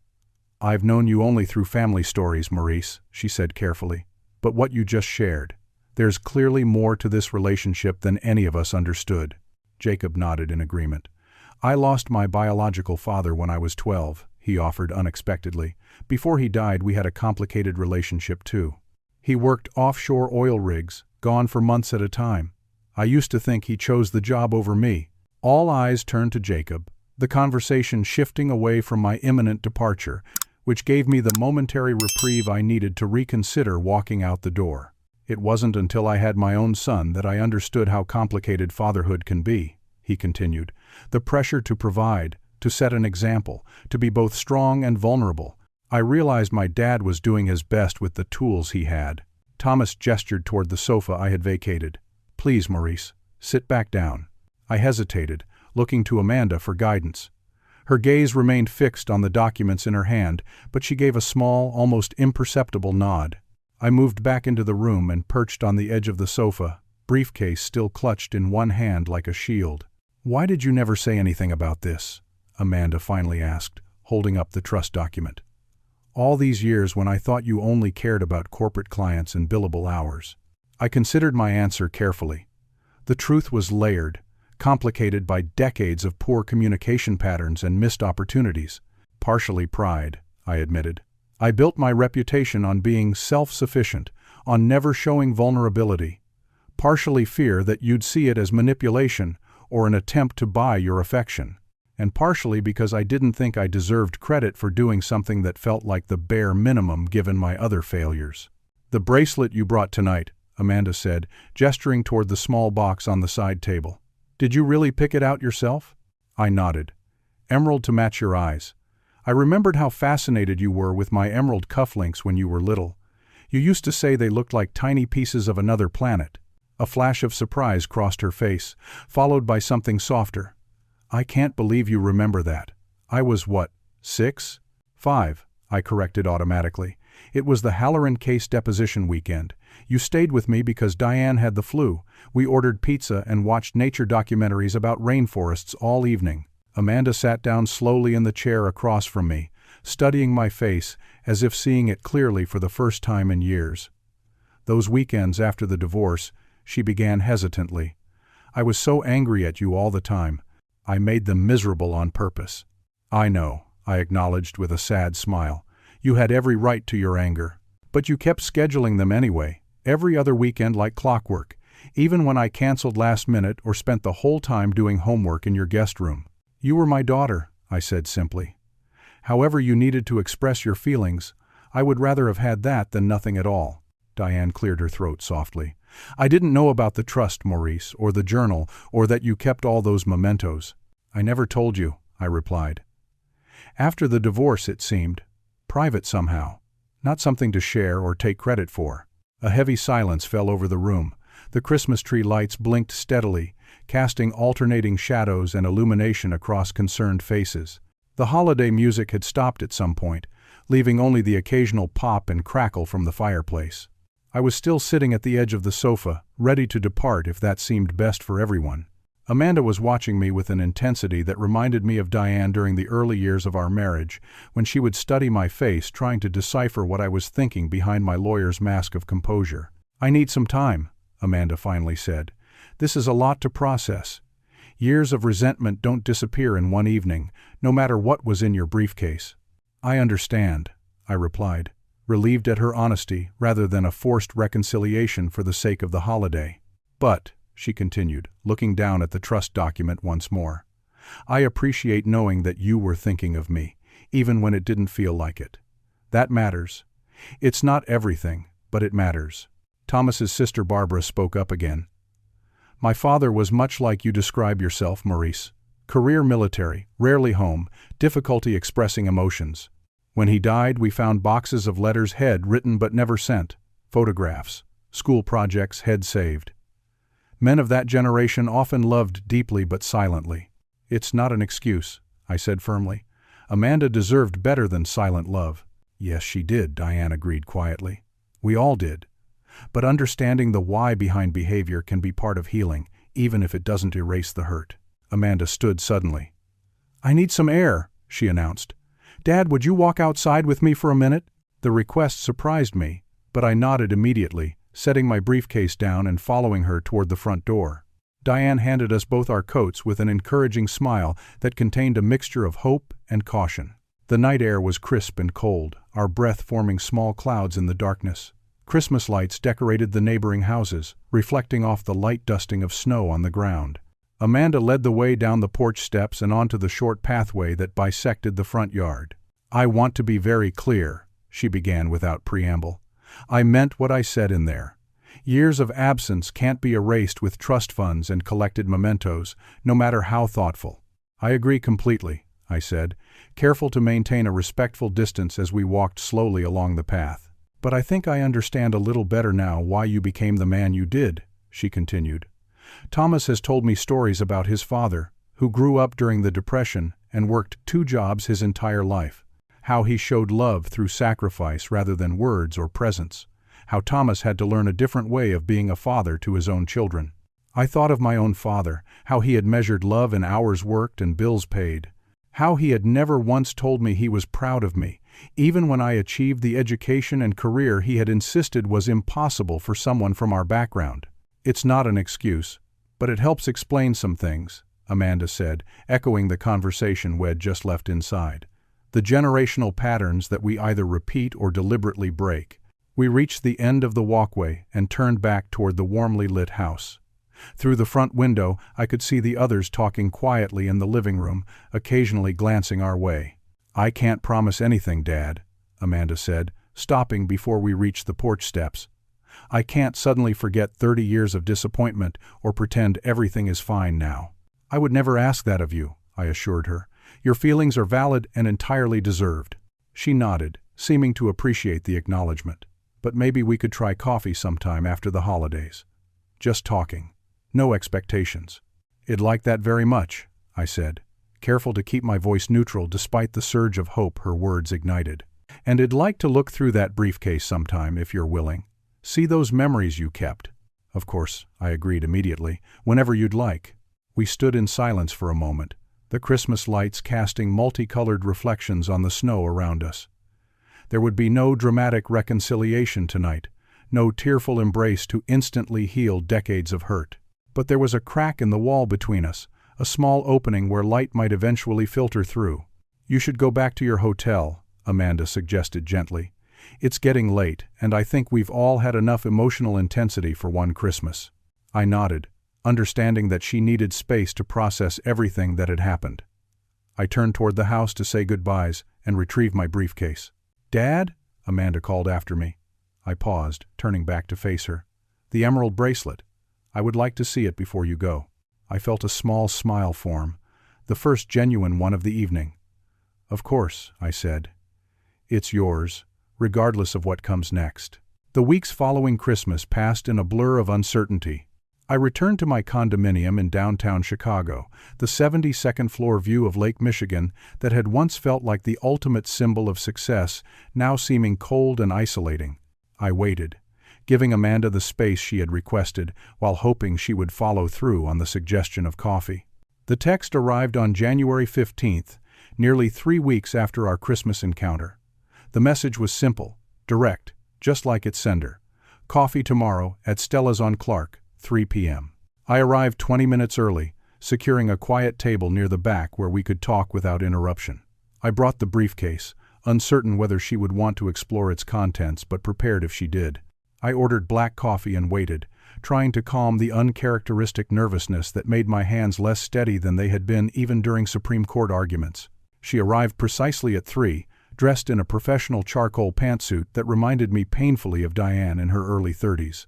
"I've known you only through family stories, Maurice," she said carefully. "But what you just shared, there's clearly more to this relationship than any of us understood." Jacob nodded in agreement. "I lost my biological father when I was 12, he offered unexpectedly. Before he died, we had a complicated relationship too. He worked offshore oil rigs, gone for months at a time. I used to think he chose the job over me." All eyes turned to Jacob, the conversation shifting away from my imminent departure, which gave me the momentary reprieve I needed to reconsider walking out the door. "It wasn't until I had my own son that I understood how complicated fatherhood can be," he continued. "The pressure to provide, to set an example, to be both strong and vulnerable. I realized my dad was doing his best with the tools he had." Thomas gestured toward the sofa I had vacated. "Please, Maurice, sit back down." I hesitated, looking to Amanda for guidance. Her gaze remained fixed on the documents in her hand, but she gave a small, almost imperceptible nod. I moved back into the room and perched on the edge of the sofa, briefcase still clutched in one hand like a shield. "Why did you never say anything about this?" Amanda finally asked, holding up the trust document. "All these years when I thought you only cared about corporate clients and billable hours." I considered my answer carefully. The truth was layered, complicated by decades of poor communication patterns and missed opportunities. "Partially pride," I admitted. "I built my reputation on being self-sufficient, on never showing vulnerability. Partially fear that you'd see it as manipulation or an attempt to buy your affection. And partially because I didn't think I deserved credit for doing something that felt like the bare minimum given my other failures." "The bracelet you brought tonight," Amanda said, gesturing toward the small box on the side table. "Did you really pick it out yourself?" I nodded. "Emerald to match your eyes. I remembered how fascinated you were with my emerald cufflinks when you were little. You used to say they looked like tiny pieces of another planet." A flash of surprise crossed her face, followed by something softer. "I can't believe you remember that. I was what, 6? 5, I corrected automatically. "It was the Halloran case deposition weekend. You stayed with me because Diane had the flu. We ordered pizza and watched nature documentaries about rainforests all evening." Amanda sat down slowly in the chair across from me, studying my face as if seeing it clearly for the first time in years. "Those weekends after the divorce," she began hesitantly, "I was so angry at you all the time. I made them miserable on purpose." "I know," I acknowledged with a sad smile. "You had every right to your anger. But you kept scheduling them anyway, every other weekend like clockwork, even when I canceled last minute or spent the whole time doing homework in your guest room." "You were my daughter," I said simply. "However you needed to express your feelings, I would rather have had that than nothing at all." Diane cleared her throat softly. "I didn't know about the trust, Maurice, or the journal, or that you kept all those mementos." "I never told you," I replied. "After the divorce, it seemed private somehow, not something to share or take credit for." A heavy silence fell over the room. The Christmas tree lights blinked steadily, casting alternating shadows and illumination across concerned faces. The holiday music had stopped at some point, leaving only the occasional pop and crackle from the fireplace. I was still sitting at the edge of the sofa, ready to depart if that seemed best for everyone. Amanda was watching me with an intensity that reminded me of Diane during the early years of our marriage, when she would study my face trying to decipher what I was thinking behind my lawyer's mask of composure. "I need some time," Amanda finally said. "This is a lot to process. Years of resentment don't disappear in one evening, no matter what was in your briefcase." "I understand," I replied, relieved at her honesty rather than a forced reconciliation for the sake of the holiday. "But," she continued, looking down at the trust document once more, "I appreciate knowing that you were thinking of me, even when it didn't feel like it. That matters. It's not everything, but it matters." Thomas's sister Barbara spoke up again. "My father was much like you describe yourself, Maurice. Career military, rarely home, difficulty expressing emotions. When he died, we found boxes of letters head written but never sent, photographs, school projects head saved. Men of that generation often loved deeply but silently. It's not an excuse, I said firmly. Amanda deserved better than silent love. Yes, she did, Diane agreed quietly. We all did. But understanding the why behind behavior can be part of healing, even if it doesn't erase the hurt. Amanda stood suddenly. I need some air, she announced. Dad, would you walk outside with me for a minute? The request surprised me, but I nodded immediately, setting my briefcase down and following her toward the front door. Diane handed us both our coats with an encouraging smile that contained a mixture of hope and caution. The night air was crisp and cold, our breath forming small clouds in the darkness. Christmas lights decorated the neighboring houses, reflecting off the light dusting of snow on the ground. Amanda led the way down the porch steps and onto the short pathway that bisected the front yard. I want to be very clear, she began without preamble. I meant what I said in there. Years of absence can't be erased with trust funds and collected mementos, no matter how thoughtful. I agree completely, I said, careful to maintain a respectful distance as we walked slowly along the path. But I think I understand a little better now why you became the man you did, she continued. Thomas has told me stories about his father, who grew up during the Depression and worked 2 jobs his entire life. How he showed love through sacrifice rather than words or presents. How Thomas had to learn a different way of being a father to his own children. I thought of my own father, how he had measured love in hours worked and bills paid. How he had never once told me he was proud of me, even when I achieved the education and career he had insisted was impossible for someone from our background. It's not an excuse, but it helps explain some things, Amanda said, echoing the conversation we'd just left inside. The generational patterns that we either repeat or deliberately break. We reached the end of the walkway and turned back toward the warmly lit house. Through the front window, I could see the others talking quietly in the living room, occasionally glancing our way. I can't promise anything, Dad, Amanda said, stopping before we reached the porch steps. I can't suddenly forget 30 years of disappointment or pretend everything is fine now. I would never ask that of you, I assured her. Your feelings are valid and entirely deserved. She nodded, seeming to appreciate the acknowledgement. But maybe we could try coffee sometime after the holidays. Just talking. No expectations. I'd like that very much, I said, careful to keep my voice neutral despite the surge of hope her words ignited. And I'd like to look through that briefcase sometime if you're willing. See those memories you kept. Of course, I agreed immediately, whenever you'd like. We stood in silence for a moment, the Christmas lights casting multicolored reflections on the snow around us. There would be no dramatic reconciliation tonight, no tearful embrace to instantly heal decades of hurt. But there was a crack in the wall between us, a small opening where light might eventually filter through. You should go back to your hotel, Amanda suggested gently. It's getting late, and I think we've all had enough emotional intensity for one Christmas. I nodded, understanding that she needed space to process everything that had happened. I turned toward the house to say goodbyes and retrieve my briefcase. Dad? Amanda called after me. I paused, turning back to face her. The emerald bracelet. I would like to see it before you go. I felt a small smile form, the first genuine one of the evening. Of course, I said. It's yours, regardless of what comes next. The weeks following Christmas passed in a blur of uncertainty. I returned to my condominium in downtown Chicago, the 72nd floor view of Lake Michigan that had once felt like the ultimate symbol of success, now seeming cold and isolating. I waited, giving Amanda the space she had requested, while hoping she would follow through on the suggestion of coffee. The text arrived on January 15th, nearly 3 weeks after our Christmas encounter. The message was simple, direct, just like its sender. Coffee tomorrow at Stella's on Clark, 3 p.m. I arrived 20 minutes early, securing a quiet table near the back where we could talk without interruption. I brought the briefcase, uncertain whether she would want to explore its contents but prepared if she did. I ordered black coffee and waited, trying to calm the uncharacteristic nervousness that made my hands less steady than they had been even during Supreme Court arguments. She arrived precisely at 3, dressed in a professional charcoal pantsuit that reminded me painfully of Diane in her early 30s.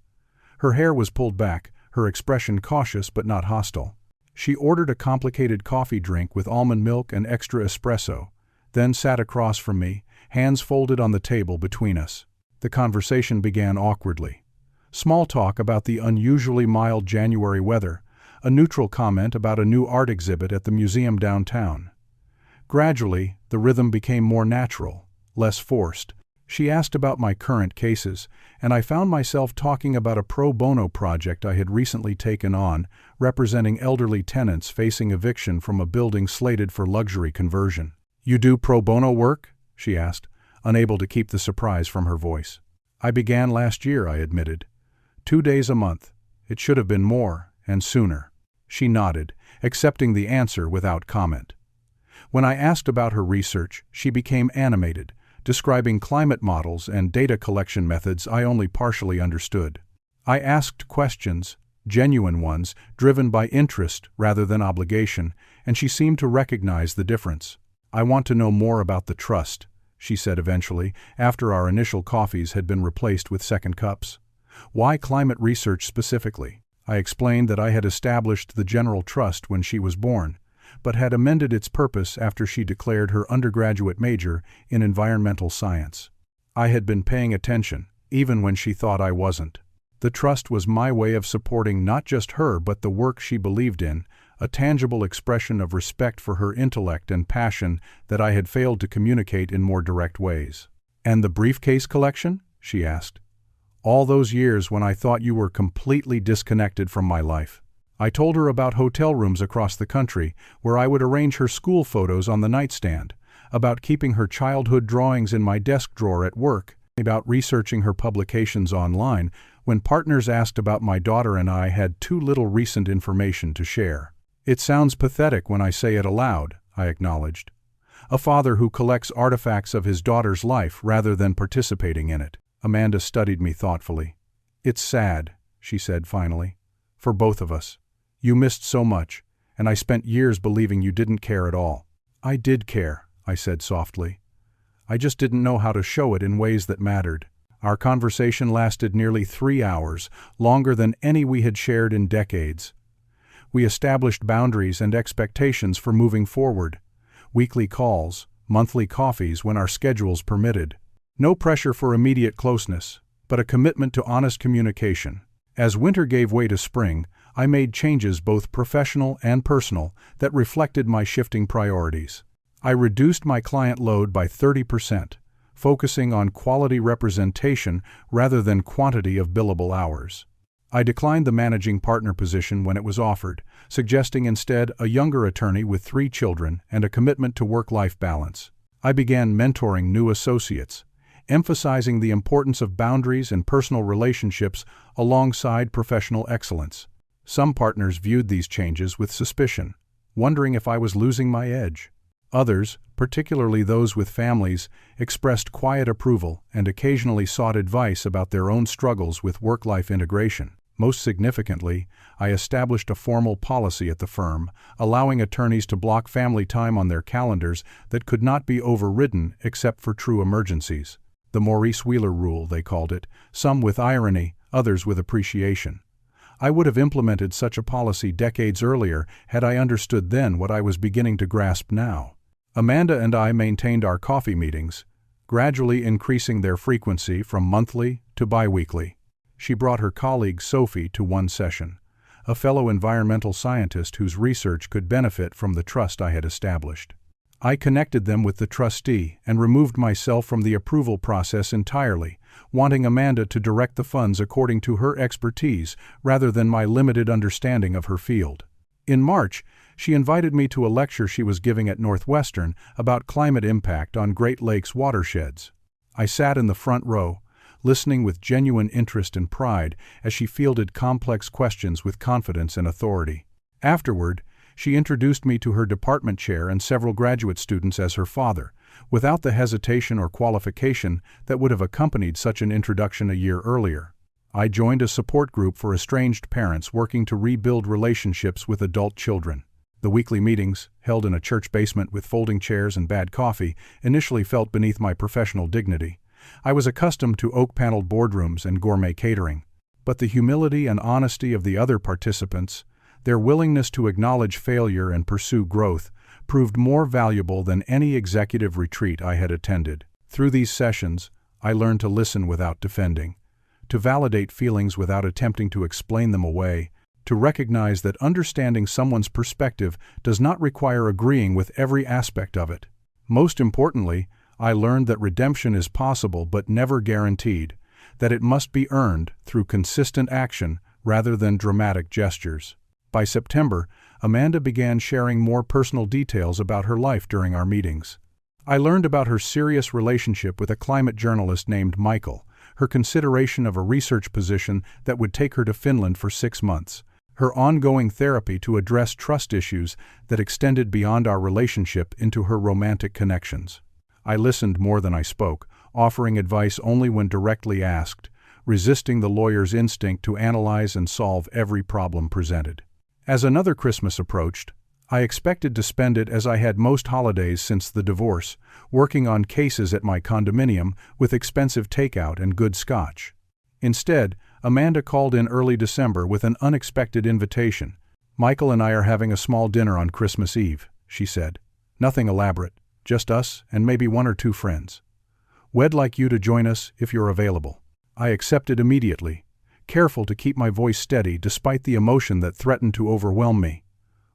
Her hair was pulled back, her expression cautious but not hostile. She ordered a complicated coffee drink with almond milk and extra espresso, then sat across from me, hands folded on the table between us. The conversation began awkwardly. Small talk about the unusually mild January weather, a neutral comment about a new art exhibit at the museum downtown. Gradually, the rhythm became more natural, less forced. She asked about my current cases, and I found myself talking about a pro bono project I had recently taken on, representing elderly tenants facing eviction from a building slated for luxury conversion. "You do pro bono work?" she asked, unable to keep the surprise from her voice. "I began last year," I admitted. 2 days a month. It should have been more, and sooner." She nodded, accepting the answer without comment. When I asked about her research, she became animated, describing climate models and data collection methods I only partially understood. I asked questions, genuine ones, driven by interest rather than obligation, and she seemed to recognize the difference. "I want to know more about the trust," she said eventually, after our initial coffees had been replaced with second cups. "Why climate research specifically?" I explained that I had established the general trust when she was born, but had amended its purpose after she declared her undergraduate major in environmental science. I had been paying attention, even when she thought I wasn't. The trust was my way of supporting not just her but the work she believed in, a tangible expression of respect for her intellect and passion that I had failed to communicate in more direct ways. "And the briefcase collection?" she asked. "All those years when I thought you were completely disconnected from my life." I told her about hotel rooms across the country where I would arrange her school photos on the nightstand, about keeping her childhood drawings in my desk drawer at work, about researching her publications online when partners asked about my daughter and I had too little recent information to share. "It sounds pathetic when I say it aloud," I acknowledged. "A father who collects artifacts of his daughter's life rather than participating in it." Amanda studied me thoughtfully. "It's sad," she said finally, "for both of us. You missed so much, and I spent years believing you didn't care at all." "I did care," I said softly. "I just didn't know how to show it in ways that mattered." Our conversation lasted nearly 3 hours, longer than any we had shared in decades. We established boundaries and expectations for moving forward. Weekly calls, monthly coffees when our schedules permitted. No pressure for immediate closeness, but a commitment to honest communication. As winter gave way to spring, I made changes both professional and personal that reflected my shifting priorities. I reduced my client load by 30%, focusing on quality representation rather than quantity of billable hours. I declined the managing partner position when it was offered, suggesting instead a younger attorney with 3 children and a commitment to work-life balance. I began mentoring new associates, emphasizing the importance of boundaries and personal relationships alongside professional excellence. Some partners viewed these changes with suspicion, wondering if I was losing my edge. Others, particularly those with families, expressed quiet approval and occasionally sought advice about their own struggles with work-life integration. Most significantly, I established a formal policy at the firm, allowing attorneys to block family time on their calendars that could not be overridden except for true emergencies. The Maurice rule, they called it, some with irony, others with appreciation. I would have implemented such a policy decades earlier had I understood then what I was beginning to grasp now. Amanda and I maintained our coffee meetings, gradually increasing their frequency from monthly to biweekly. She brought her colleague Sophie to one session, a fellow environmental scientist whose research could benefit from the trust I had established. I connected them with the trustee and removed myself from the approval process entirely, wanting Amanda to direct the funds according to her expertise rather than my limited understanding of her field. In March, she invited me to a lecture she was giving at Northwestern about climate impact on Great Lakes watersheds. I sat in the front row, listening with genuine interest and pride as she fielded complex questions with confidence and authority. Afterward, she introduced me to her department chair and several graduate students as her father, without the hesitation or qualification that would have accompanied such an introduction a year earlier. I joined a support group for estranged parents working to rebuild relationships with adult children. The weekly meetings, held in a church basement with folding chairs and bad coffee, initially felt beneath my professional dignity. I was accustomed to oak-paneled boardrooms and gourmet catering. But the humility and honesty of the other participants, Their willingness to acknowledge failure and pursue growth proved more valuable than any executive retreat I had attended. Through these sessions, I learned to listen without defending, to validate feelings without attempting to explain them away, to recognize that understanding someone's perspective does not require agreeing with every aspect of it. Most importantly, I learned that redemption is possible but never guaranteed, that it must be earned through consistent action rather than dramatic gestures. By September, Amanda began sharing more personal details about her life during our meetings. I learned about her serious relationship with a climate journalist named Michael, her consideration of a research position that would take her to Finland for 6 months, her ongoing therapy to address trust issues that extended beyond our relationship into her romantic connections. I listened more than I spoke, offering advice only when directly asked, resisting the lawyer's instinct to analyze and solve every problem presented. As another Christmas approached, I expected to spend it as I had most holidays since the divorce, working on cases at my condominium with expensive takeout and good scotch. Instead, Amanda called in early December with an unexpected invitation. "Michael and I are having a small dinner on Christmas Eve," she said. "Nothing elaborate, just us and maybe 1 or 2 friends. We'd like you to join us if you're available." I accepted immediately, careful to keep my voice steady despite the emotion that threatened to overwhelm me.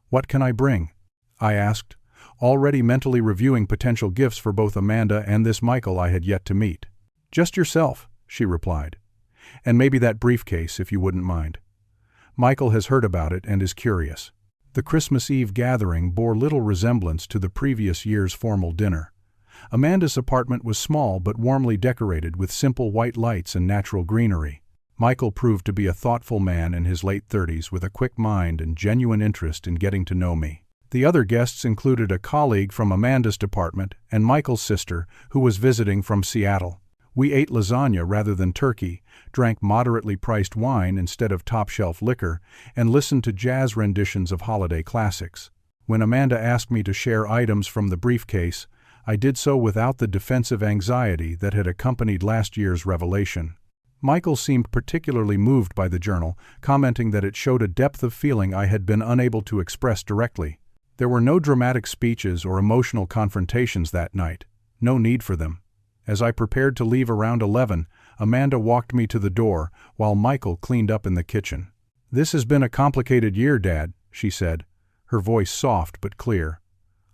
"What can I bring?" I asked, already mentally reviewing potential gifts for both Amanda and this Michael I had yet to meet. "Just yourself," she replied. "And maybe that briefcase, if you wouldn't mind. Michael has heard about it and is curious." The Christmas Eve gathering bore little resemblance to the previous year's formal dinner. Amanda's apartment was small but warmly decorated with simple white lights and natural greenery. Michael proved to be a thoughtful man in his late 30s with a quick mind and genuine interest in getting to know me. The other guests included a colleague from Amanda's department and Michael's sister, who was visiting from Seattle. We ate lasagna rather than turkey, drank moderately priced wine instead of top-shelf liquor, and listened to jazz renditions of holiday classics. When Amanda asked me to share items from the briefcase, I did so without the defensive anxiety that had accompanied last year's revelation. Michael seemed particularly moved by the journal, commenting that it showed a depth of feeling I had been unable to express directly. There were no dramatic speeches or emotional confrontations that night. No need for them. As I prepared to leave around 11, Amanda walked me to the door while Michael cleaned up in the kitchen. "This has been a complicated year, Dad," she said, her voice soft but clear.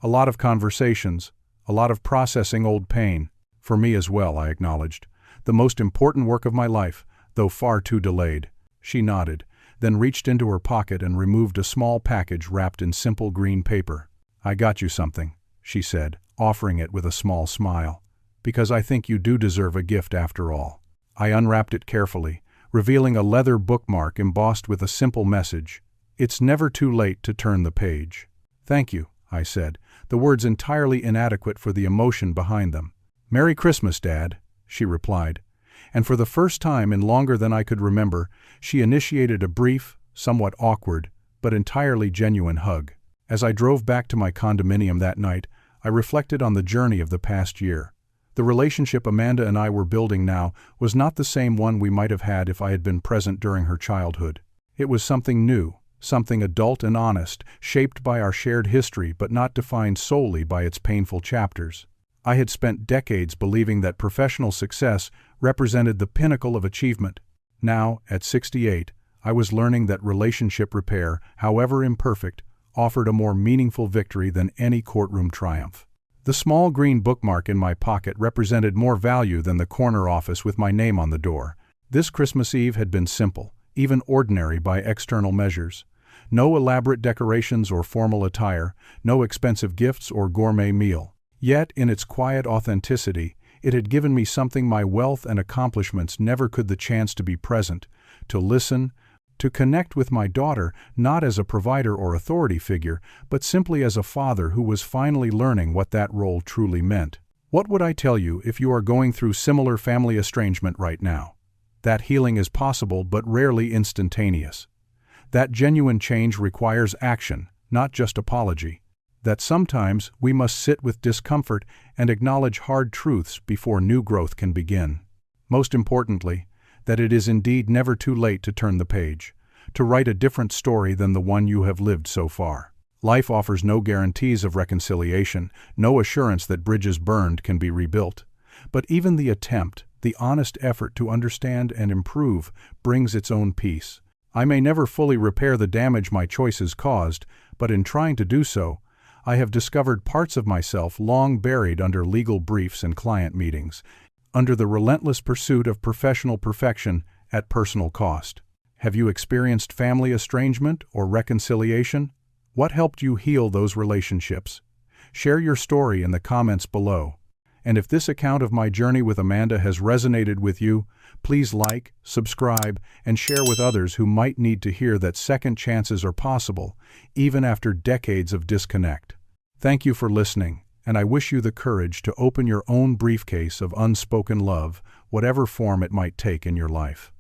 "A lot of conversations, a lot of processing old pain. For me as well," I acknowledged. "The most important work of my life, though far too delayed." She nodded, then reached into her pocket and removed a small package wrapped in simple green paper. "I got you something," she said, offering it with a small smile. "Because I think you do deserve a gift after all." I unwrapped it carefully, revealing a leather bookmark embossed with a simple message: "It's never too late to turn the page." "Thank you," I said, the words entirely inadequate for the emotion behind them. "Merry Christmas, Dad," she replied, and for the first time in longer than I could remember, she initiated a brief, somewhat awkward, but entirely genuine hug. As I drove back to my condominium that night, I reflected on the journey of the past year. The relationship Amanda and I were building now was not the same one we might have had if I had been present during her childhood. It was something new, something adult and honest, shaped by our shared history but not defined solely by its painful chapters. I had spent decades believing that professional success represented the pinnacle of achievement. Now, at 68, I was learning that relationship repair, however imperfect, offered a more meaningful victory than any courtroom triumph. The small green bookmark in my pocket represented more value than the corner office with my name on the door. This Christmas Eve had been simple, even ordinary by external measures. No elaborate decorations or formal attire, no expensive gifts or gourmet meal. Yet, in its quiet authenticity, it had given me something my wealth and accomplishments never could: the chance to be present, to listen, to connect with my daughter not as a provider or authority figure, but simply as a father who was finally learning what that role truly meant. What would I tell you if you are going through similar family estrangement right now? That healing is possible but rarely instantaneous. That genuine change requires action, not just apology. That sometimes we must sit with discomfort and acknowledge hard truths before new growth can begin. Most importantly, that it is indeed never too late to turn the page, to write a different story than the one you have lived so far. Life offers no guarantees of reconciliation, no assurance that bridges burned can be rebuilt. But even the attempt, the honest effort to understand and improve, brings its own peace. I may never fully repair the damage my choices caused, but in trying to do so, I have discovered parts of myself long buried under legal briefs and client meetings, under the relentless pursuit of professional perfection at personal cost. Have you experienced family estrangement or reconciliation? What helped you heal those relationships? Share your story in the comments below. And if this account of my journey with Amanda has resonated with you, please like, subscribe, and share with others who might need to hear that second chances are possible, even after decades of disconnect. Thank you for listening, and I wish you the courage to open your own briefcase of unspoken love, whatever form it might take in your life.